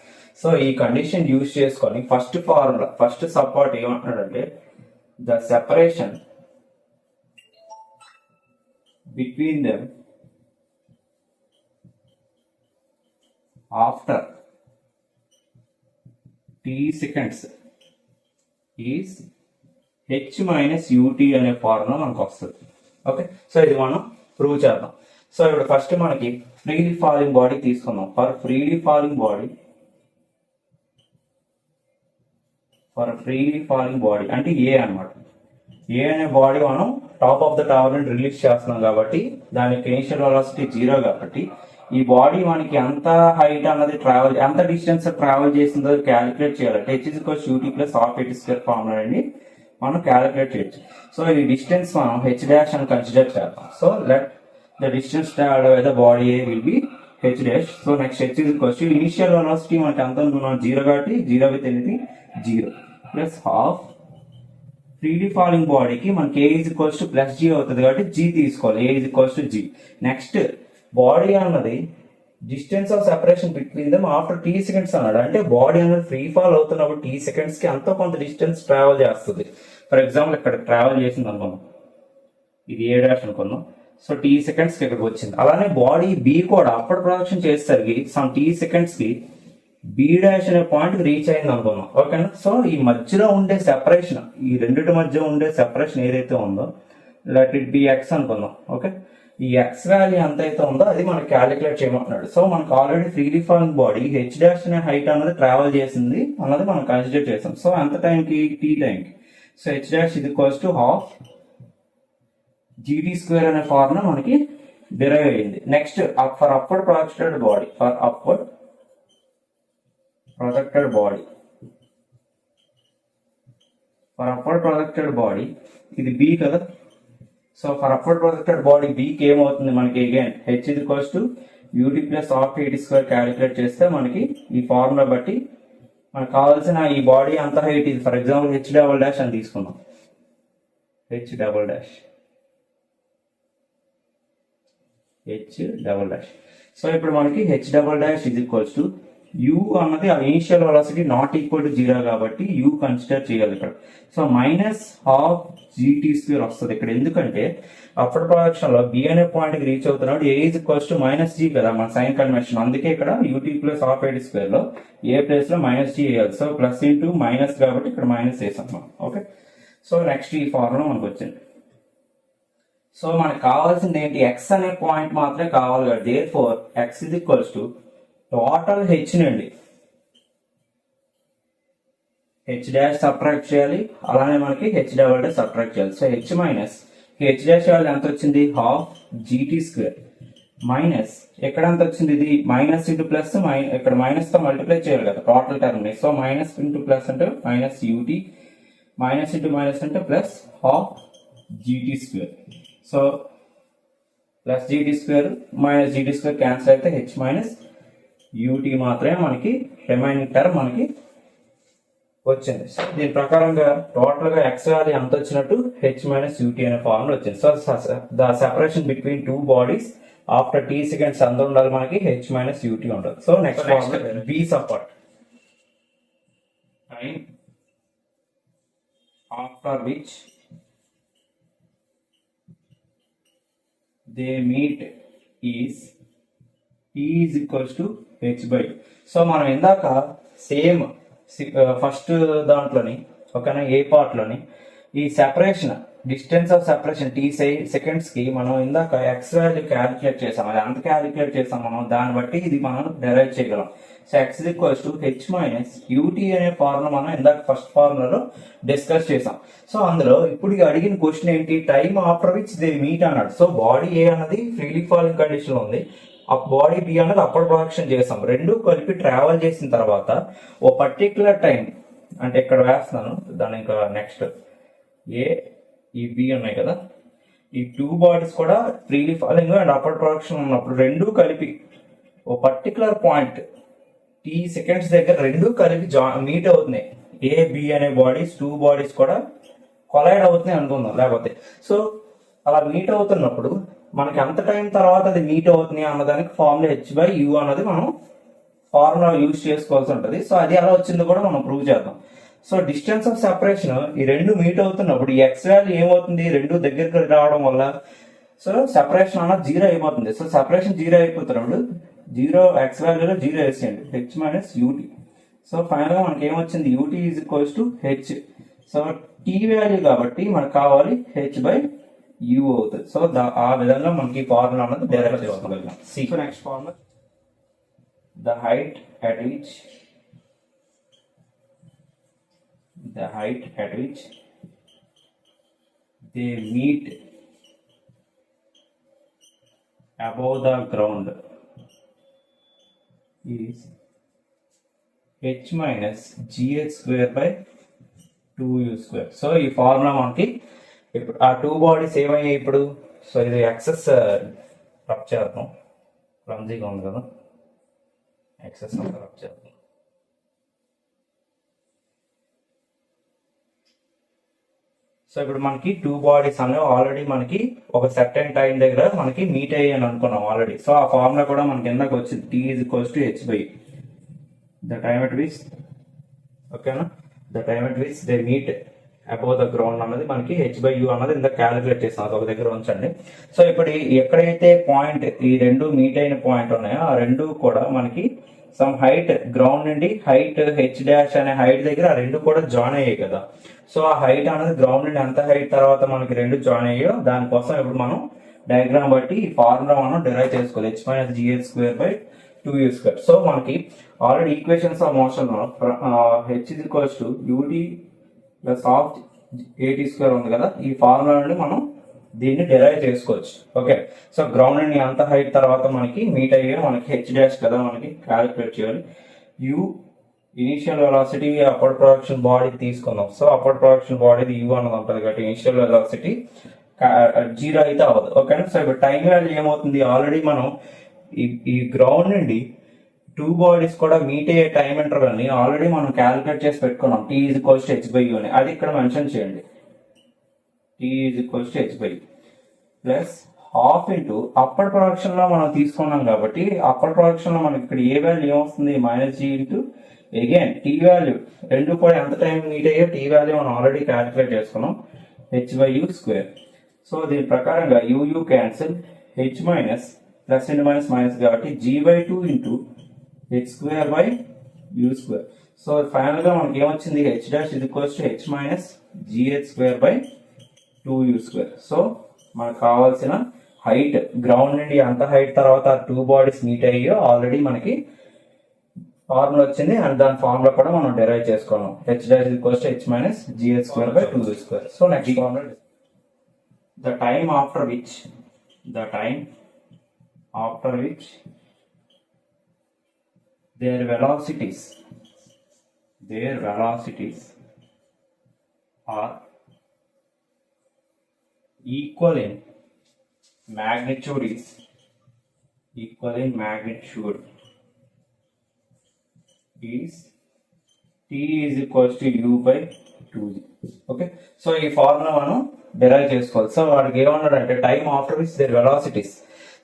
సో ఈ కండిషన్ యూజ్ చేసుకొని ఫస్ట్ ఫార్ములా ఫస్ట్ సపోర్ట్ ఏమంటున్నాడంటే the separation between them after t seconds is H minus u t అనే ఫార్ములా మనకు వస్తుంది. ఓకే, సో ఇది మనం ప్రూవ్ చేద్దాం. సో ఇప్పుడు ఫస్ట్ మనకి ఫ్రీలీ ఫాలింగ్ బాడీ తీసుకుందాం. ఫర్ ఫ్రీలీ ఫాలింగ్ బాడీ అంటే ఏ అనమాట. ఏ అనే బాడీ మనం టాప్ ఆఫ్ ద టవర్ ని రిలీజ్ చేస్తున్నాం కాబట్టి దానికి ఇనిషియల్ వెలాసిటీ 0 కాబట్టి ఈ బాడీ మనకి ఎంత హైట్ అన్నది ఎంత డిస్టెన్స్ ట్రావెల్ చేసిందో క్యాలిక్యులేట్ చేయాలంటే H is equals u t plus half eighty square formula అండి మనం క్యాలిక్యులేట్ చేయొచ్చు. సో ఈ డిస్టెన్స్ మనం హెచ్ డాష్ అని కన్సిడర్ చేద్దాం. So let the distance travelled by the body A will be H dash. So next H is equals to initial velocity మనకి ఎంత అనుకున్నాం 0 కాబట్టి 0 with anything 0 plus half freely falling బాడీకి మనకి A is equals to plus g అవుతుంది కాబట్టి g తీసుకోవాలి. A is equals to g. Next body అన్నది distance of separation between them after t seconds అన్నాడు. అంటే బాడీ అనేది ఫ్రీ ఫాల్ అవుతున్నప్పుడు టీ సెకండ్స్ కి అంత కొంత డిస్టెన్స్ ట్రావెల్ చేస్తుంది. ఫర్ ఎగ్జాంపుల్ ఇక్కడ ట్రావెల్ చేసింది అనుకుందాం, ఇది ఏ డాష్ అనుకుందాం. సో టీ సెకండ్స్ కి ఇక్కడికి వచ్చింది. అలానే బాడీ బి కూడా అప్పటి ప్రొడక్షన్ చేసేసరికి సమ్ టీ సెకండ్స్ కి బి డాష్ అనే పాయింట్ రీచ్ అయింది అనుకుందాం. ఓకేనా. సో ఈ మధ్యలో ఉండే సెపరేషన్, ఈ రెండింటి మధ్య ఉండే సెపరేషన్ ఏదైతే ఉందో లెట్ ఇట్ బి ఎక్స్ అనుకుందాం. ఓకే, ఈ ఎక్స్ వాల్యూ ఎంత అయితే ఉందో అది మనకి క్యాలిక్యులేట్ చేయమంటున్నాడు. సో మనకు already freely falling body H dash అనే హైట్ అన్నది ట్రావెల్ చేసింది అన్నది మనం కన్సిడర్ చేసాం. సో ఎంత టైంకి టీ టైంకి. సో హెచ్ డాష్ ఇది equals to half g t square అనే ఫార్ములా మనకి డిరైవ్ అయ్యింది. Next for upward projected body ఇది బి కదా. So for upward projected body బీకి ఏమవుతుంది మనకి again h is equals to u t plus half eighty square calculate చేస్తే మనకి ఈ ఫార్ములా బట్టి మనకు కావాల్సిన ఈ బాడీ అంత హైట్ ఇది. For example h double dash అని తీసుకున్నాం. H double dash. సో ఇప్పుడు మనకి h double dash is equals to u అన్నది initial velocity not equal to 0 కాబట్టి యూ కన్సిడర్ చేయాలి ఇక్కడ. So minus half g t square వస్తుంది ఇక్కడ. ఎందుకంటే అప్పటి ప్రొడక్షన్ లో బి అనే పాయింట్ కి రీచ్ అవుతున్నాడు a is equals to minus g కదా మన సైన్ కన్వెన్షన్. అందుకే ఇక్కడ u t plus half eighty square లో ఏ ప్లేస్ లో మైనస్ జీ వేయాలి. సో ప్లస్ ఇంటూ మైనస్ కాబట్టి ఇక్కడ మైనస్ వేసాం మనం. ఓకే, సో నెక్స్ట్ ఈ ఫార్ములా మనకు వచ్చింది. సో మనకు కావాల్సింది ఏంటి, ఎక్స్ అనే పాయింట్ మాత్రమే కావాలి కదా. Therefore X is equals to total H నుండి హెచ్ డాష్ సబ్ట్రాక్ట్ చేయాలి, అలానే మనకి హెచ్ డబల్ డాష్ సబ్ట్రాక్ట్ చేయాలి. So H minus H dash value ఎంత వచ్చింది హాఫ్ జీటీ స్క్వేర్ మైనస్ ఎక్కడ ఎంత వచ్చింది ఇది మైనస్ ఇంటూ ప్లస్ ఇక్కడ మైనస్ తో మల్టిప్లై చేయాలి కదా టోటల్ టర్మ్ ని. సో మైనస్ ఇంటూ ప్లస్ అంటే minus u t, minus into minus అంటే plus half g t square. So plus g t square minus g t square cancel అయితే హెచ్ మైనస్ యూటీ మాత్రమే మనకి రిమైనింగ్ టర్మ్ మనకి వచ్చింది. సో దీని ప్రకారంగా టోటల్ గా ఎక్స్ వాల్యూ ఎంత వచ్చినట్టు హెచ్ మైనస్ యూటీ అనే ఫార్ములా వచ్చింది. So the separation between two bodies after t seconds ఎంత ఉండాలి మనకి హెచ్ మైనస్ యూటీ ఉండదు. So next B support time after which they meet is T is equals to H by. So మనం ఇందాక same first దాంట్లోని ఓకేనా A పార్ట్లోని ఈ separation distance of separation t seconds కి మనం ఇందాక ఎక్స్ వాల్యూ క్యాలిక్యులేట్ చేసాం. అది ఎంత క్యాలిక్యులేట్ చేసాం మనం దాన్ని బట్టి ఇది మనం డెరైవ్ చేయగలం. So x equals to H minus u t అనే ఫార్ములా మనం ఇందాక ఫస్ట్ ఫార్ములాలో డిస్కస్ చేసాం. సో అందులో ఇప్పుడు అడిగిన క్వశ్చన్ ఏంటి, time after which they meet అన్నాడు. సో బాడీ ఏ అన్నది ఫ్రీలీ ఫాలింగ్ కండిషన్ లో ఉంది, ఆ బాడీ బి అన్నది అప్పర్ ప్రొడక్షన్ చేసాం. రెండు కలిపి ట్రావెల్ చేసిన తర్వాత ఓ పర్టికులర్ టైం అంటే ఇక్కడ వేస్తున్నాను దాని ఇంకా నెక్స్ట్ ఏ ఈ బి ఉన్నాయి కదా, ఈ టూ బాడీస్ కూడా freely falling and upper production ఉన్నప్పుడు రెండు కలిపి ఓ పర్టికులర్ పాయింట్ టీ సెకండ్స్ దగ్గర రెండు కలిపి మీట్ అవుతున్నాయి. ఏ బి అనే బాడీస్ టూ బాడీస్ కూడా కొలైడ్ అవుతున్నాయి అనుకుందాం. లేకపోతే సో అలా మీట్ అవుతున్నప్పుడు మనకి ఎంత టైం తర్వాత అది మీట్ అవుతుంది అన్నదానికి ఫార్ములా హెచ్ బై యూ అన్నది మనం ఫార్ములా యూజ్ చేసుకోవాల్సి ఉంటుంది. సో అది ఎలా వచ్చిందో కూడా మనం ప్రూవ్ చేద్దాం. సో డిస్టెన్స్ ఆఫ్ సెపరేషన్ ఈ రెండు మీట్ అవుతున్నప్పుడు ఈ ఎక్స్ వాల్యూ ఏమవుతుంది, రెండు దగ్గరికి రావడం వల్ల సో సెపరేషన్ అన్నది జీరో అయిపోతుంది. సో సెపరేషన్ జీరో అయిపోతున్నప్పుడు జీరో ఎక్స్ వాల్యూలో జీరో వేసేయండి h minus u t. So final గా మనకి ఏమొచ్చింది u t is equals to h. So t value కాబట్టి మనకు కావాలి హెచ్ బై యూ అవుతుంది. సో ఆ విధంగా మనకి ఫార్ములా అన్నది డైరెక్ట్ చేసుకోగలిగాం. So next formula the height at which they meet above the ground is h minus gh square by 2u square. So ఈ ఫార్ములా మనకి ఇప్పుడు ఆ టూ బాడీస్ ఏమయ్యాయి ఇప్పుడు. సో ఇది ఎక్సెస్ రబ్ చేద్దాం, క్లమ్జీగా ఉంది కదా, ఎక్సెస్ అంతా రబ్ చేద్దాం. సో ఇప్పుడు మనకి టూ బాడీస్ అనేవి ఆల్రెడీ మనకి ఒక సర్టెన్ టైం దగ్గర మనకి మీట్ అయ్యాయని అనుకున్నాం ఆల్రెడీ. సో ఆ ఫార్ములా కూడా మనకి ఎందాక వచ్చింది t is equals to H by the time at which ఓకేనా the time at which they meet above the ground అన్నది మనకి హెచ్ బై యూ అన్నది ఇంత క్యాలిక్యులేట్ చేస్తాం. అది ఒక దగ్గర ఉంచండి. సో ఇప్పుడు ఎక్కడైతే పాయింట్ ఈ రెండు మీట్ అయిన పాయింట్ ఉన్నాయో ఆ రెండు కూడా మనకి సమ్ హైట్ గ్రౌండ్ నుండి హైట్ హెచ్ డాష్ అనే హైట్ దగ్గర ఆ రెండు కూడా జాయిన్ అయ్యాయి కదా. సో ఆ హైట్ అనేది గ్రౌండ్ నుండి ఎంత హైట్ తర్వాత మనకి రెండు జాయిన్ అయ్యాయో దానికోసం ఇప్పుడు మనం డయాగ్రామ్ బట్టి ఈ ఫార్ములా మనం డిరైవ్ చేసుకోవాలి h minus g h square by 2u square. So మనకి already equations of motion h is equals to u t plus half a t square ఉంది కదా, ఈ ఫార్ములా నుండి మనం దీన్ని డిరైవ్ చేసుకోవచ్చు. ఓకే, సో గ్రౌండ్ నుండి అంత హైట్ తర్వాత మనకి మీట్ అయ్యే మనకి హెచ్ డాష్ కదా మనకి క్యాలిక్యులేట్ చేయాలి. You initial velocity upper production body తీసుకుందాం. సో అప్పర్ ప్రొడక్షన్ బాడీది యూ అన్నది ఉంటుంది కాబట్టి ఇనిషియల్ వెలాసిటీ జీరో అయితే అవ్వదు. ఓకేనా. సో ఇప్పుడు టైం వాల్యూ ఏమవుతుంది, ఆల్రెడీ మనం ఈ గ్రౌండ్ నుండి టూ బాడీస్ కూడా మీట్ అయ్యే టైం ఇంటర్వెల్ ని ఆల్రెడీ మనం క్యాలిక్యులేట్ చేసి పెట్టుకున్నాం. T is equals to H by u అని, అది ఇక్కడ మెన్షన్ చేయండి. T is equals to H by plus half into upper production లో మనం తీసుకున్నాం కాబట్టి అప్పర్ ప్రొడక్షన్ లో మనకి ఇక్కడ ఏ వాల్యూ ఏమొస్తుంది minus g into again t value రెండు కూడా ఎంత టైం మీట్ అయ్యో టీ వాల్యూ మనం ఆల్రెడీ క్యాలిక్యులేట్ చేసుకున్నాం H by u square. So దీని ప్రకారంగా u cancel h minus plus into minus minus కాబట్టి g by two into h square by u square. So final గా మనకి ఏమొచ్చింది h dash is equals to H minus g h square by 2u square. So మనకు కావాల్సిన height ground నుండి అంత height తర్వాత two bodies meet అయ్యో ఆల్రెడీ మనకి ఫార్ములా వచ్చింది అండ్ దాని ఫార్ములా కూడా మనం డెరైవ్ చేసుకోవాలి. H dash is equals to H minus g h square by 2u square. So next formula the time after which their velocities are equal in magnitude is t t is equals to u by 2g. Okay, so ఈ formula మనం derive చేసుకోవాలి. So వాడికి ఏమన్నాడు అంటే time after which there velocities.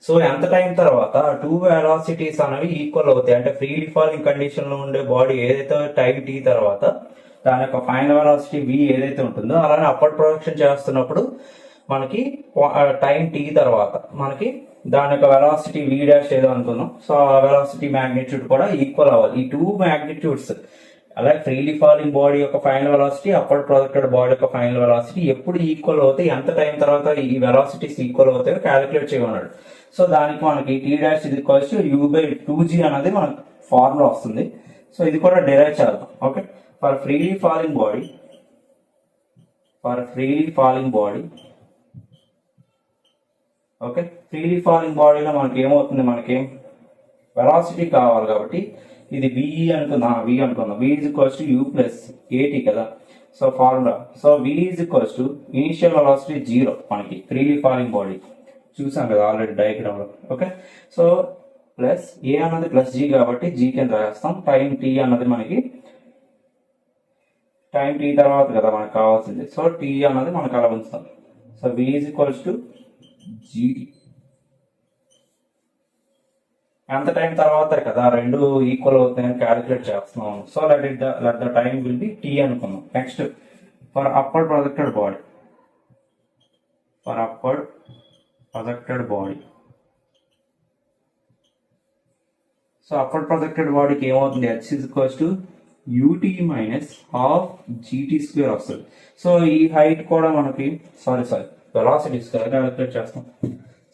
So ఎంత time తర్వాత two velocities అనేవి equal అవుతాయి అంటే ఫ్రీలీ ఫాలింగ్ కండిషన్ లో ఉండే బాడీ ఏదైతే టైం టీ తర్వాత దాని యొక్క ఫైనల్ వెలాసిటీ v ఏదైతే ఉంటుందో, అలానే అప్పర్ ప్రొడక్షన్ చేస్తున్నప్పుడు మనకి టైం టీ తర్వాత మనకి దాని యొక్క వెలాసిటీ v డాష్ ఏదో అనుకున్నాం. సో ఆ వెలాసిటీ మ్యాగ్నిట్యూడ్ కూడా ఈక్వల్ అవ్వాలి. ఈ టూ మ్యాగ్నిట్యూడ్స్ అలాగే ఫ్రీలీ ఫాలింగ్ బాడీ యొక్క ఫైనల్ వెలాసిటీ, అప్పర్ ప్రొడక్టెడ్ బాడీ యొక్క ఫైనల్ వెలాసిటీ ఎప్పుడు ఈక్వల్ అవుతాయి, ఎంత టైం తర్వాత ఈ వెలాసిటీస్ ఈక్వల్ అవుతాయో క్యాలిక్యులేట్ చేయమన్నాడు. సో దానికి మనకి టీ డాష్ ఇది ఈక్వల్స్ యూ బై 2g అనేది మనకు ఫార్ములా వస్తుంది. సో ఇది కూడా డిరైవ్ చేద్దాం. Okay, for freely falling body okay, freely falling బాడీలో మనకి ఏమవుతుంది, మనకేం వెలాసిటీ కావాలి కాబట్టి ఇది v అనుకుందాం. v is equals to u plus at కదా. So formula, so v is equals to initial velocity 0 మనకి ఫ్రీలీ ఫాలింగ్ బాడీ చూసాం కదా ఆల్రెడీ డయాగ్రామ్ లో. ఓకే, సో ప్లస్ a అన్నది ప్లస్ g కాబట్టి g కింద రాస్తాం. టైం t అన్నది మనకి టైం t తర్వాత కదా మనకు కావాల్సింది. సో t అన్నది మనకు అలా ఉంచుతాం. So v is equals to gt. ఎంత టైం తర్వాత కదా రెండు ఈక్వల్ అవుతాయని క్యాలిక్యులేట్ చేస్తున్నాం. So let the time will be t అనుకున్నాం. Next for upper projected body, so upper projected బాడీకి ఏమవుతుంది, h is equals to ut minus half gt square వస్తుంది. సో ఈ హైట్ కూడా మనకి వెలాసిటీస్ క్యాలిక్యులేట్ చేస్తాం.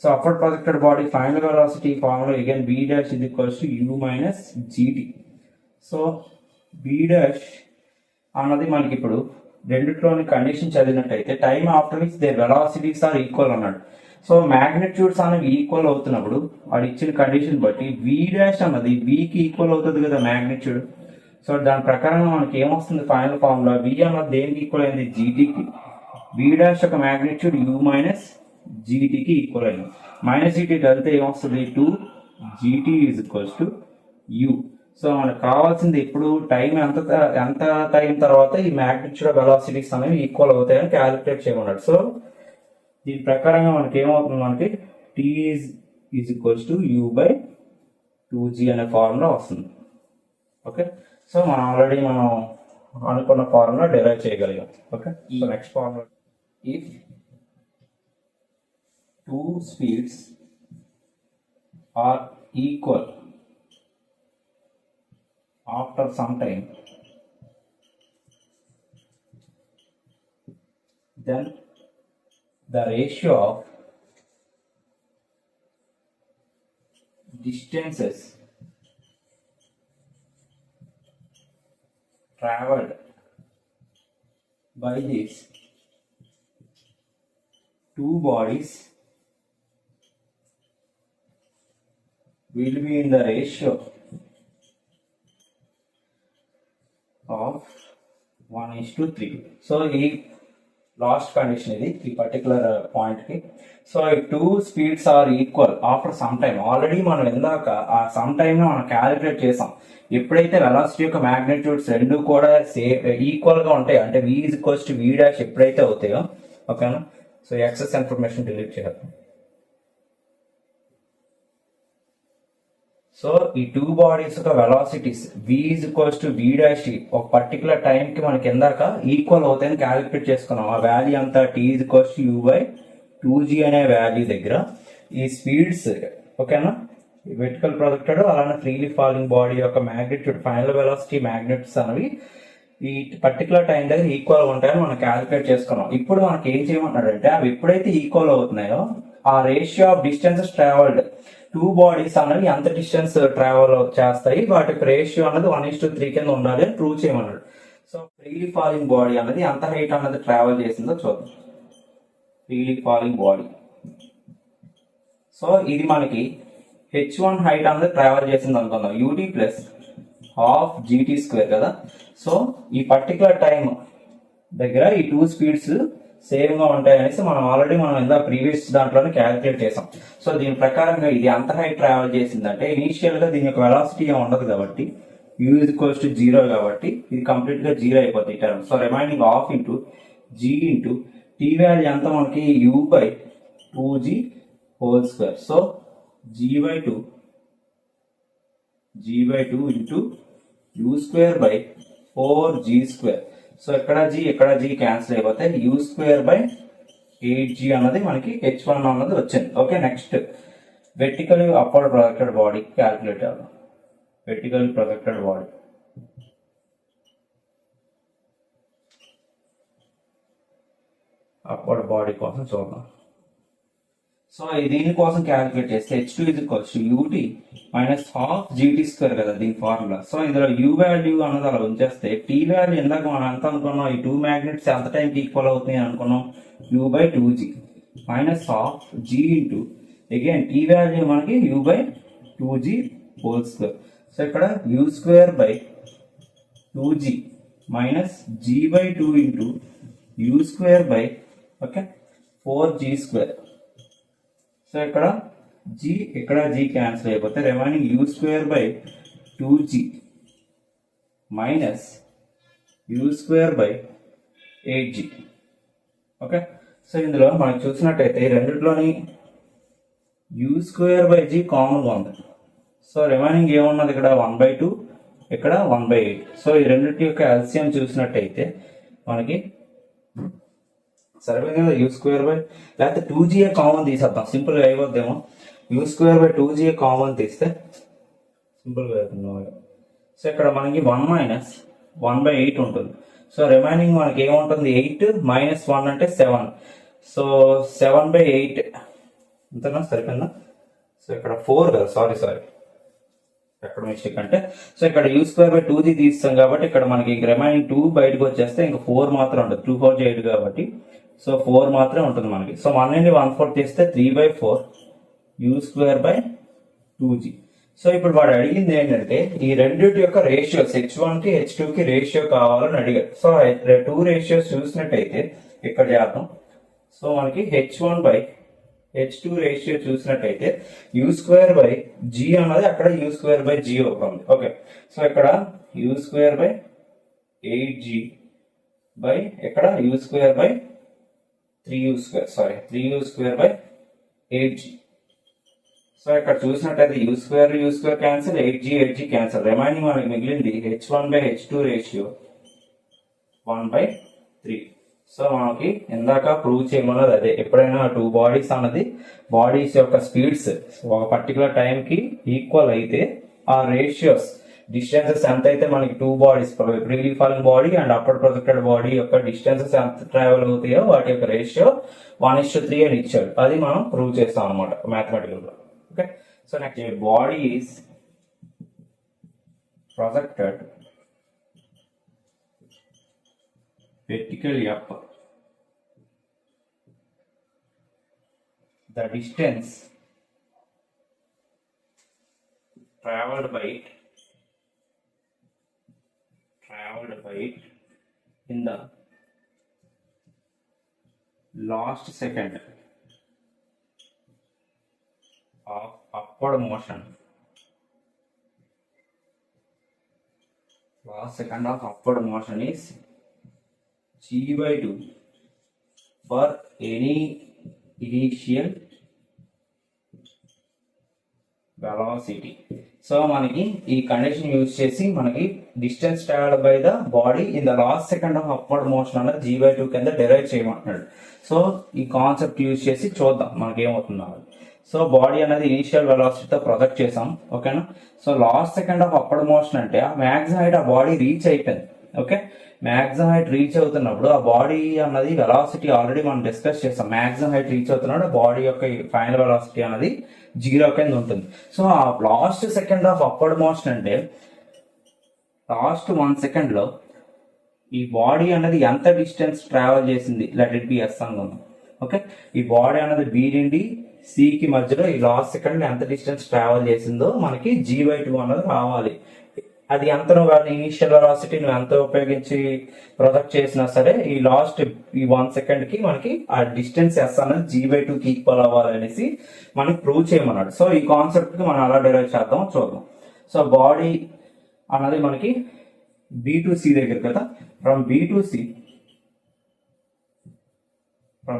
So upper projected body final velocity formula again b dash is equals to u minus gt. So b dash అన్నది మనకి ఇప్పుడు రెండిట్లోని condition చదివినట్టయితే time after which there velocities are equal అన్నాడు. సో మ్యాగ్నిట్యూడ్స్ అనేవి equal అవుతున్నప్పుడు వాడు ఇచ్చిన కండిషన్ బట్టి v డాష్ అన్నది v కి ఈక్వల్ అవుతుంది కదా మ్యాగ్నిట్యూడ్. సో దాని ప్రకారంగా మనకి ఏమొస్తుంది ఫైనల్ ఫార్ములా, v అన్నది దేనికి ఈక్వల్ అయింది, gt కి. v డాష్ యొక్క మ్యాగ్నిట్యూడ్ u మైనస్ gt కి ఈక్వల్ అయింది. మైనస్ gt కలిపితే ఏమొస్తుంది, 2gt is equals to u. So మనకు కావాల్సింది ఇప్పుడు టైం ఎంత టైం తర్వాత ఈ మ్యాగ్నిట్యూడ్ వెలాసిటీస్ అనేవి ఈక్వల్ అవుతాయని క్యాలిక్యులేట్ చేయమన్నాడు. సో దీని ప్రకారంగా మనకి ఏమవుతుంది, మనకి t is equals to u by 2g అనే ఫార్ములా వస్తుంది. ఓకే, సో మనం ఆల్రెడీ అనుకున్న ఫార్ములా డిరైవ్ చేయగలిగాం. Okay, so next formula, if two speeds are equal after some time, then the ratio of distances traveled by these two bodies will be in the ratio of 1:3. So ఈ last condition ఇది ఈ particular point కి. So ఈ two speeds are equal after some time. Already మనం ఇందాక ఆ some time మనం calculate చేసాం. ఎప్పుడైతే వెలాసిటీ యొక్క మ్యాగ్నిట్యూడ్స్ రెండు కూడా ఈక్వల్ గా ఉంటాయి అంటే v is equals to v dash ఎప్పుడైతే అవుతాయో, ఓకేనా. సో ఎక్సెస్ ఇన్ఫర్మేషన్ డిలీట్ చేయాలి. సో ఈ టూ బాడీస్ యొక్క velocities v is equals to v dash ఒక పర్టికులర్ టైం కి మనకి ఇందాక ఈక్వల్ అవుతాయని క్యాలిక్యులేట్ చేసుకున్నాం. ఆ వాల్యూ అంతా t is equals to u by 2g అనే వాల్యూ దగ్గర ఈ స్పీడ్స్, ఓకేనా, వెర్టికల్ ప్రొజెక్టెడ్ అలానే ఫ్రీలీ ఫాలింగ్ బాడీ యొక్క మ్యాగ్నిట్యూడ్ ఫైనల్ వెలాసిటీ మ్యాగ్నిట్యూడ్స్ అనేవి ఈ పర్టికులర్ టైం దగ్గర ఈక్వల్ ఉంటాయని మనం క్యాలిక్యులేట్ చేసుకున్నాం. ఇప్పుడు మనకి ఏం చేయమంటాడంటే అవి ఎప్పుడైతే ఈక్వల్ అవుతున్నాయో ఆ ratio of distances travelled two bodies అనేవి ఎంత డిస్టెన్స్ ట్రావెల్ చేస్తాయి వాటి రేషియో అనేది 1:3 కింద ఉండాలి అని ప్రూవ్ చేయమన్నాడు. సో ఫ్రీలీ ఫాలింగ్ బాడీ అనేది ఎంత హైట్ అనేది ట్రావెల్ చేసిందో చూద్దాం. ఫ్రీలీ ఫాలింగ్ బాడీ, సో ఇది మనకి h1 హైట్ అనేది ట్రావెల్ చేసింది అనుకుందాం, ut plus half gt square కదా. సో ఈ పర్టికులర్ టైం దగ్గర ఈ టూ స్పీడ్స్ సేమ్ గా ఉంటాయి అనేసి మనం ఇందా ప్రీవియస్ దాంట్లోనే క్యాలిక్యులేట్ చేసాం. సో దీని ప్రకారంగా ఇది అంత హైట్ ట్రావెల్ చేసిందంటే ఇనీషియల్ గా దీని యొక్క వెలాసిటీ ఉండదు కాబట్టి u is equals to 0 కాబట్టి ఇది కంప్లీట్ గా 0 అయిపోతుంది ఈ term. So remaining half into g into t value ఎంత మనకి u by 2g whole square. So g by 2 into u square by 4g square. So ఇక్కడ g క్యాన్సిల్ అయిపోతే u square by 8g అన్నది మనకి h1 అన్నది వచ్చింది. Okay, next vertical upward projected body calculate చేద్దాం. Vertical projected body upward body కోసం చూద్దాం. So దీనికోసం క్యాలిక్యులేట్ చేస్తే h2 is equals to ut minus half gt square కదా దీని ఫార్ములా. సో ఇందులో u వాల్యూ అన్నది అలా ఉంచేస్తే t వాల్యూ ఇందాక మనం ఎంత అనుకున్నాం, ఈ 2 మ్యాగ్నెట్స్ ఎంత టైంకి ఈక్వల్ అవుతుంది అనుకున్నాం, u by 2g minus half g into again t value మనకి u by 2g whole square. So ఇక్కడ u square by 2g minus g by 2 into u square by okay 4g square. So ఇక్కడ g cancel అయిపోతే remaining u square by 2g minus u square by 8g. Okay, so ఇందులో మనం చూసినట్టయితే ఈ రెండిట్లోని u square by g కామన్గా ఉంది. So remaining ఏమున్నది ఇక్కడ 1/2 ఇక్కడ 1/8. సో ఈ రెండింటి యొక్క ఎల్సిఎం చూసినట్టయితే మనకి సరిపోయింది కదా, u స్క్వేర్ బై లేకపోతే 2g కామన్ తీసేద్దాం, సింపుల్గా అయిపోద్దేమో. u square by 2g common తీస్తే సింపుల్గా అవుతుంది. సో ఇక్కడ మనకి 1 మైనస్ 1/8 ఉంటుంది. సో రిమైనింగ్ మనకి ఏముంటుంది, 8 మైనస్ 1 అంటే 7. సో 7/8 అంతేనా, సరిపోయిందా. సో ఇక్కడ 4 కదా, సారీ ఎక్కడ మిస్టేక్ అంటే, సో ఇక్కడ u స్క్వేర్ బై 2g తీస్తాం కాబట్టి ఇక్కడ మనకి రిమైనింగ్ 2 బయటకు వచ్చేస్తే ఇంకా 4 మాత్రం ఉంటుంది. 2 4 8 కాబట్టి సో 4 మాత్రమే ఉంటుంది మనకి. సో 1 నుండి 1/4 తీస్తే 3/4 u square by 2g. So ఇప్పుడు వాడు అడిగింది ఏంటంటే ఈ రెండింటి యొక్క రేషియోస్ h1 కి h2 కి రేషియో కావాలని అడిగాడు. సో 2 రేషియోస్ చూసినట్టయితే ఇక్కడ చేద్దాం. సో మనకి h1 బై h2 రేషియో చూసినట్టయితే u స్క్వేర్ బై g అన్నది అక్కడ u స్క్వేర్ బై g అవుతుంది. ఓకే, సో ఇక్కడ u square by 8g by ఇక్కడ u square by 3u square by 8g. So ఇక్కడ చూసినట్టయితే u square cancel, 8g cancel, remaining మనకి మిగిలింది h1 by h2 ratio 1/3. So మనకి ఇందాక ప్రూవ్ చేయమన్నది అదే, ఎప్పుడైనా 2 బాడీస్ అన్నది బాడీస్ యొక్క స్పీడ్స్ ఒక పర్టికులర్ టైంకి ఈక్వల్ అయితే ఆ రేషియోస్ డిస్టెన్సెస్ ఎంత అయితే మనకి 2 bodies freely falling body and upper projected body యొక్క డిస్టెన్సెస్ ఎంత ట్రావెల్ అవుతాయో వాటి యొక్క రేషియో 1:3 అని ఇచ్చాడు. అది మనం ప్రూవ్ చేస్తాం అనమాట మ్యాథమెటికల్ గా. Okay, so next body is projected vertically up. The distance traveled by it in the last second of upward motion. Last second of upward motion is g by 2 for any initial velocity. So మనకి ఈ condition use చేసి మనకి distance travelled by the body in the last second of upward motion అన్నది g by 2 కింద derive చేయమంటున్నాడు. So ఈ concept use చేసి చూద్దాం మనకి ఏమవుతుందో. సో బాడీ అనేది ఇనిషియల్ వెలాసిటీతో ప్రొజెక్ట్ చేసాం, ఓకేనా. So last second of upward motion అంటే ఆ మ్యాక్సిమం హైట్ ఆ బాడీ రీచ్ అయిపోయింది. ఓకే, మ్యాక్సిమం హైట్ రీచ్ అవుతున్నప్పుడు ఆ బాడీ అన్నది వెలాసిటీ ఆల్రెడీ మనం డిస్కస్ చేస్తాం. మ్యాక్సిమం హైట్ రీచ్ అవుతున్నప్పుడు బాడీ యొక్క ఫైనల్ వెలాసిటీ అనేది 0 కింద ఉంటుంది. సో ఆ last second of upward motion అంటే లాస్ట్ 1 సెకండ్ లో ఈ బాడీ అనేది ఎంత డిస్టెన్స్ ట్రావెల్ చేసింది, లెట్ ఇట్ బి ఎస్ అనుకుందాం. ఓకే, ఈ బాడీ అనేది బి నుండి సి కి మధ్యలో ఈ లాస్ట్ సెకండ్ ఎంత డిస్టెన్స్ ట్రావెల్ చేసిందో మనకి g by 2 అన్నది రావాలి. అది ఎంత నువ్వు ఇనిషియల్ వెలాసిటీ నువ్వు ఎంత ఉపయోగించి ప్రొజెక్ట్ చేసినా సరే ఈ లాస్ట్ ఈ 1 సెకండ్ కి మనకి ఆ డిస్టెన్స్ ఎస్ అనేది g by 2 కి ఈక్వల్ అవ్వాలి అనేసి మనకి ప్రూవ్ చేయమన్నాడు. సో ఈ కాన్సెప్ట్ కి మనం అలా డెరైవ్ చేద్దాం చూద్దాం. సో బాడీ అన్నది మనకి B2C దగ్గర కదా. ఫ్రమ్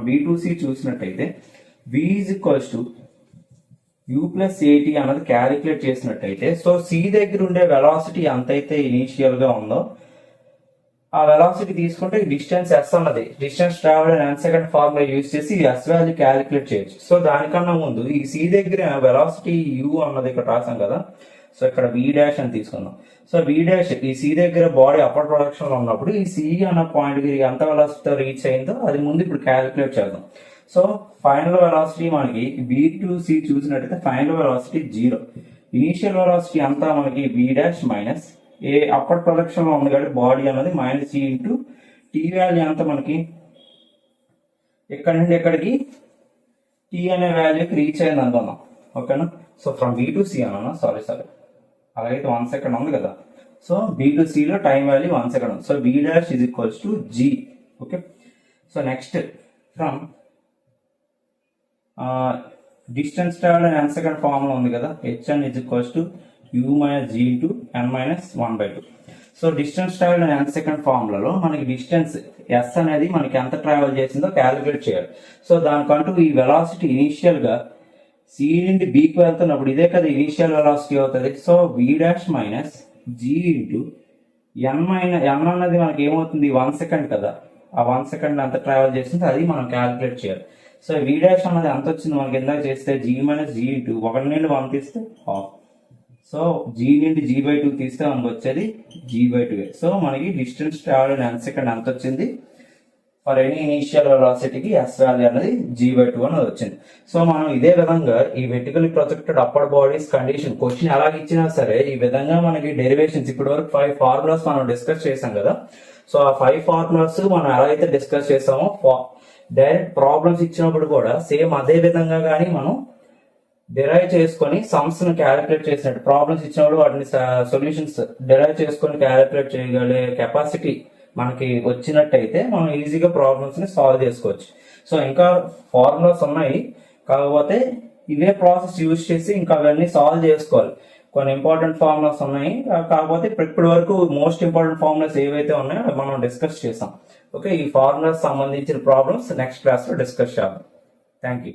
B2C చూసినట్టయితే V is equals to U plus AT అన్నది క్యాలిక్యులేట్ చేసినట్టయితే, సో C దగ్గర ఉండే వెలాసిటీ ఎంతైతే ఇనీషియల్ గా ఉందో ఆ వెలాసిటీ తీసుకుంటే డిస్టెన్స్ S అన్నది distance travel and second formula use చేసి S వాల్యూ క్యాలిక్యులేట్ చేయొచ్చు. సో దానికన్నా ముందు ఈ C దగ్గర వెలాసిటీ U అన్నది ఇక్కడ రాసాం కదా, సో ఇక్కడ V డాష్ అని తీసుకుందాం. సో V డాష్ ఈ C దగ్గర బాడీ అప్పర్ ప్రొడక్షన్ లో ఉన్నప్పుడు ఈ C అన్న పాయింట్ కి ఎంత వెలాసిటీతో రీచ్ అయిందో అది ముందు ఇప్పుడు క్యాలిక్యులేట్ చేద్దాం. సో ఫైనల్ వెలాసిటీ మనకి B2C చూసినట్టయితే ఫైనల్ వెలాసిటీ 0. ఇనీషియల్ వెలాసిటీ అంతా మనకి V డాష్ మైనస్ ఏ అప్పర్ ప్రొడక్షన్ లో ఉంది కాబట్టి బాడీ అనేది minus C into T value అంతా మనకి ఇక్కడ నుండి ఎక్కడికి T అనే వాల్యూకి రీచ్ అయింది అనుకుందాం. ఓకేనా. సో ఫ్రమ్ B2C అన్నా సారీ అలాగైతే 1 సెకండ్ ఉంది కదా. సో B2C లో టైం వాల్యూ 1 సెకండ్ ఉంది. So B dash is equals to G. Okay. So next from distance travel and n second formula ఉంది కదా, Hn is equals to U minus G into n minus 1/2. So distance travel and n second ఫార్ములాలో మనకి distance S అనేది మనకి ఎంత travel చేసిందో calculate చేయాలి. So దానికంటూ ఈ వెలాసిటీ ఇనీషియల్ గా C నుండి Bకి వెళ్తున్నప్పుడు ఇదే కదా ఇనీషియల్ వెలాసిటీ అవుతుంది. So V dash minus G into n అన్నది మనకి ఏమవుతుంది 1 సెకండ్ కదా, ఆ 1 సెకండ్ ఎంత ట్రావెల్ చేసిందో అది మనం క్యాలిక్యులేట్ చేయాలి. సో V డాష్ అన్నది ఎంత వచ్చింది మనకి ఇందాక చేస్తే G మైనస్ G ఇంటూ 1 నుండి 1 తీస్తే హాఫ్. సో G నుండి G/2 తీస్తే మనకు వచ్చేది G/2. సో మనకి డిస్టెన్స్ ట్రావెల్ n సెకండ్ ఎంత వచ్చింది ఫర్ ఎనీ ఇనీషియల్ వెలాసిటీకి S వాల్యూ అనేది G/2 అనేది వచ్చింది. సో మనం ఇదే విధంగా ఈ vertically projected upper bodies condition question ఎలాగ ఇచ్చినా సరే ఈ విధంగా మనకి డెరివేషన్స్ ఇప్పటి వరకు 5 ఫార్ములాస్ మనం డిస్కస్ చేసాం కదా. సో ఆ 5 ఫార్ములాస్ మనం ఎలా అయితే డిస్కస్ చేసామో డైరెక్ట్ ప్రాబ్లమ్స్ ఇచ్చినప్పుడు కూడా సేమ్ అదే విధంగా కానీ మనం డిరైవ్ చేసుకొని సమ్స్ ను క్యాలిక్యులేట్ చేసినట్టు ప్రాబ్లమ్స్ ఇచ్చినప్పుడు వాటిని సొల్యూషన్స్ డిరైవ్ చేసుకొని క్యాలిక్యులేట్ చేయగలిగే కెపాసిటీ మనకి వచ్చినట్టయితే మనం ఈజీగా ప్రాబ్లమ్స్ ని సాల్వ్ చేసుకోవచ్చు. సో ఇంకా ఫార్ములాస్ ఉన్నాయి, కాకపోతే ఇవే ప్రాసెస్ యూజ్ చేసి ఇంకా అవన్నీ సాల్వ్ చేసుకోవాలి. కొన్ని ఇంపార్టెంట్ ఫార్ములాస్ ఉన్నాయి, కాకపోతే ఇప్పటి వరకు మోస్ట్ ఇంపార్టెంట్ ఫార్ములాస్ ఏవైతే ఉన్నాయో అవి మనం డిస్కస్ చేసాం. ఓకే. ఈ ఫార్ములాస్ సంబంధించిన ప్రాబ్లమ్స్ నెక్స్ట్ క్లాస్ లో డిస్కస్ చేద్దాం. Thank you.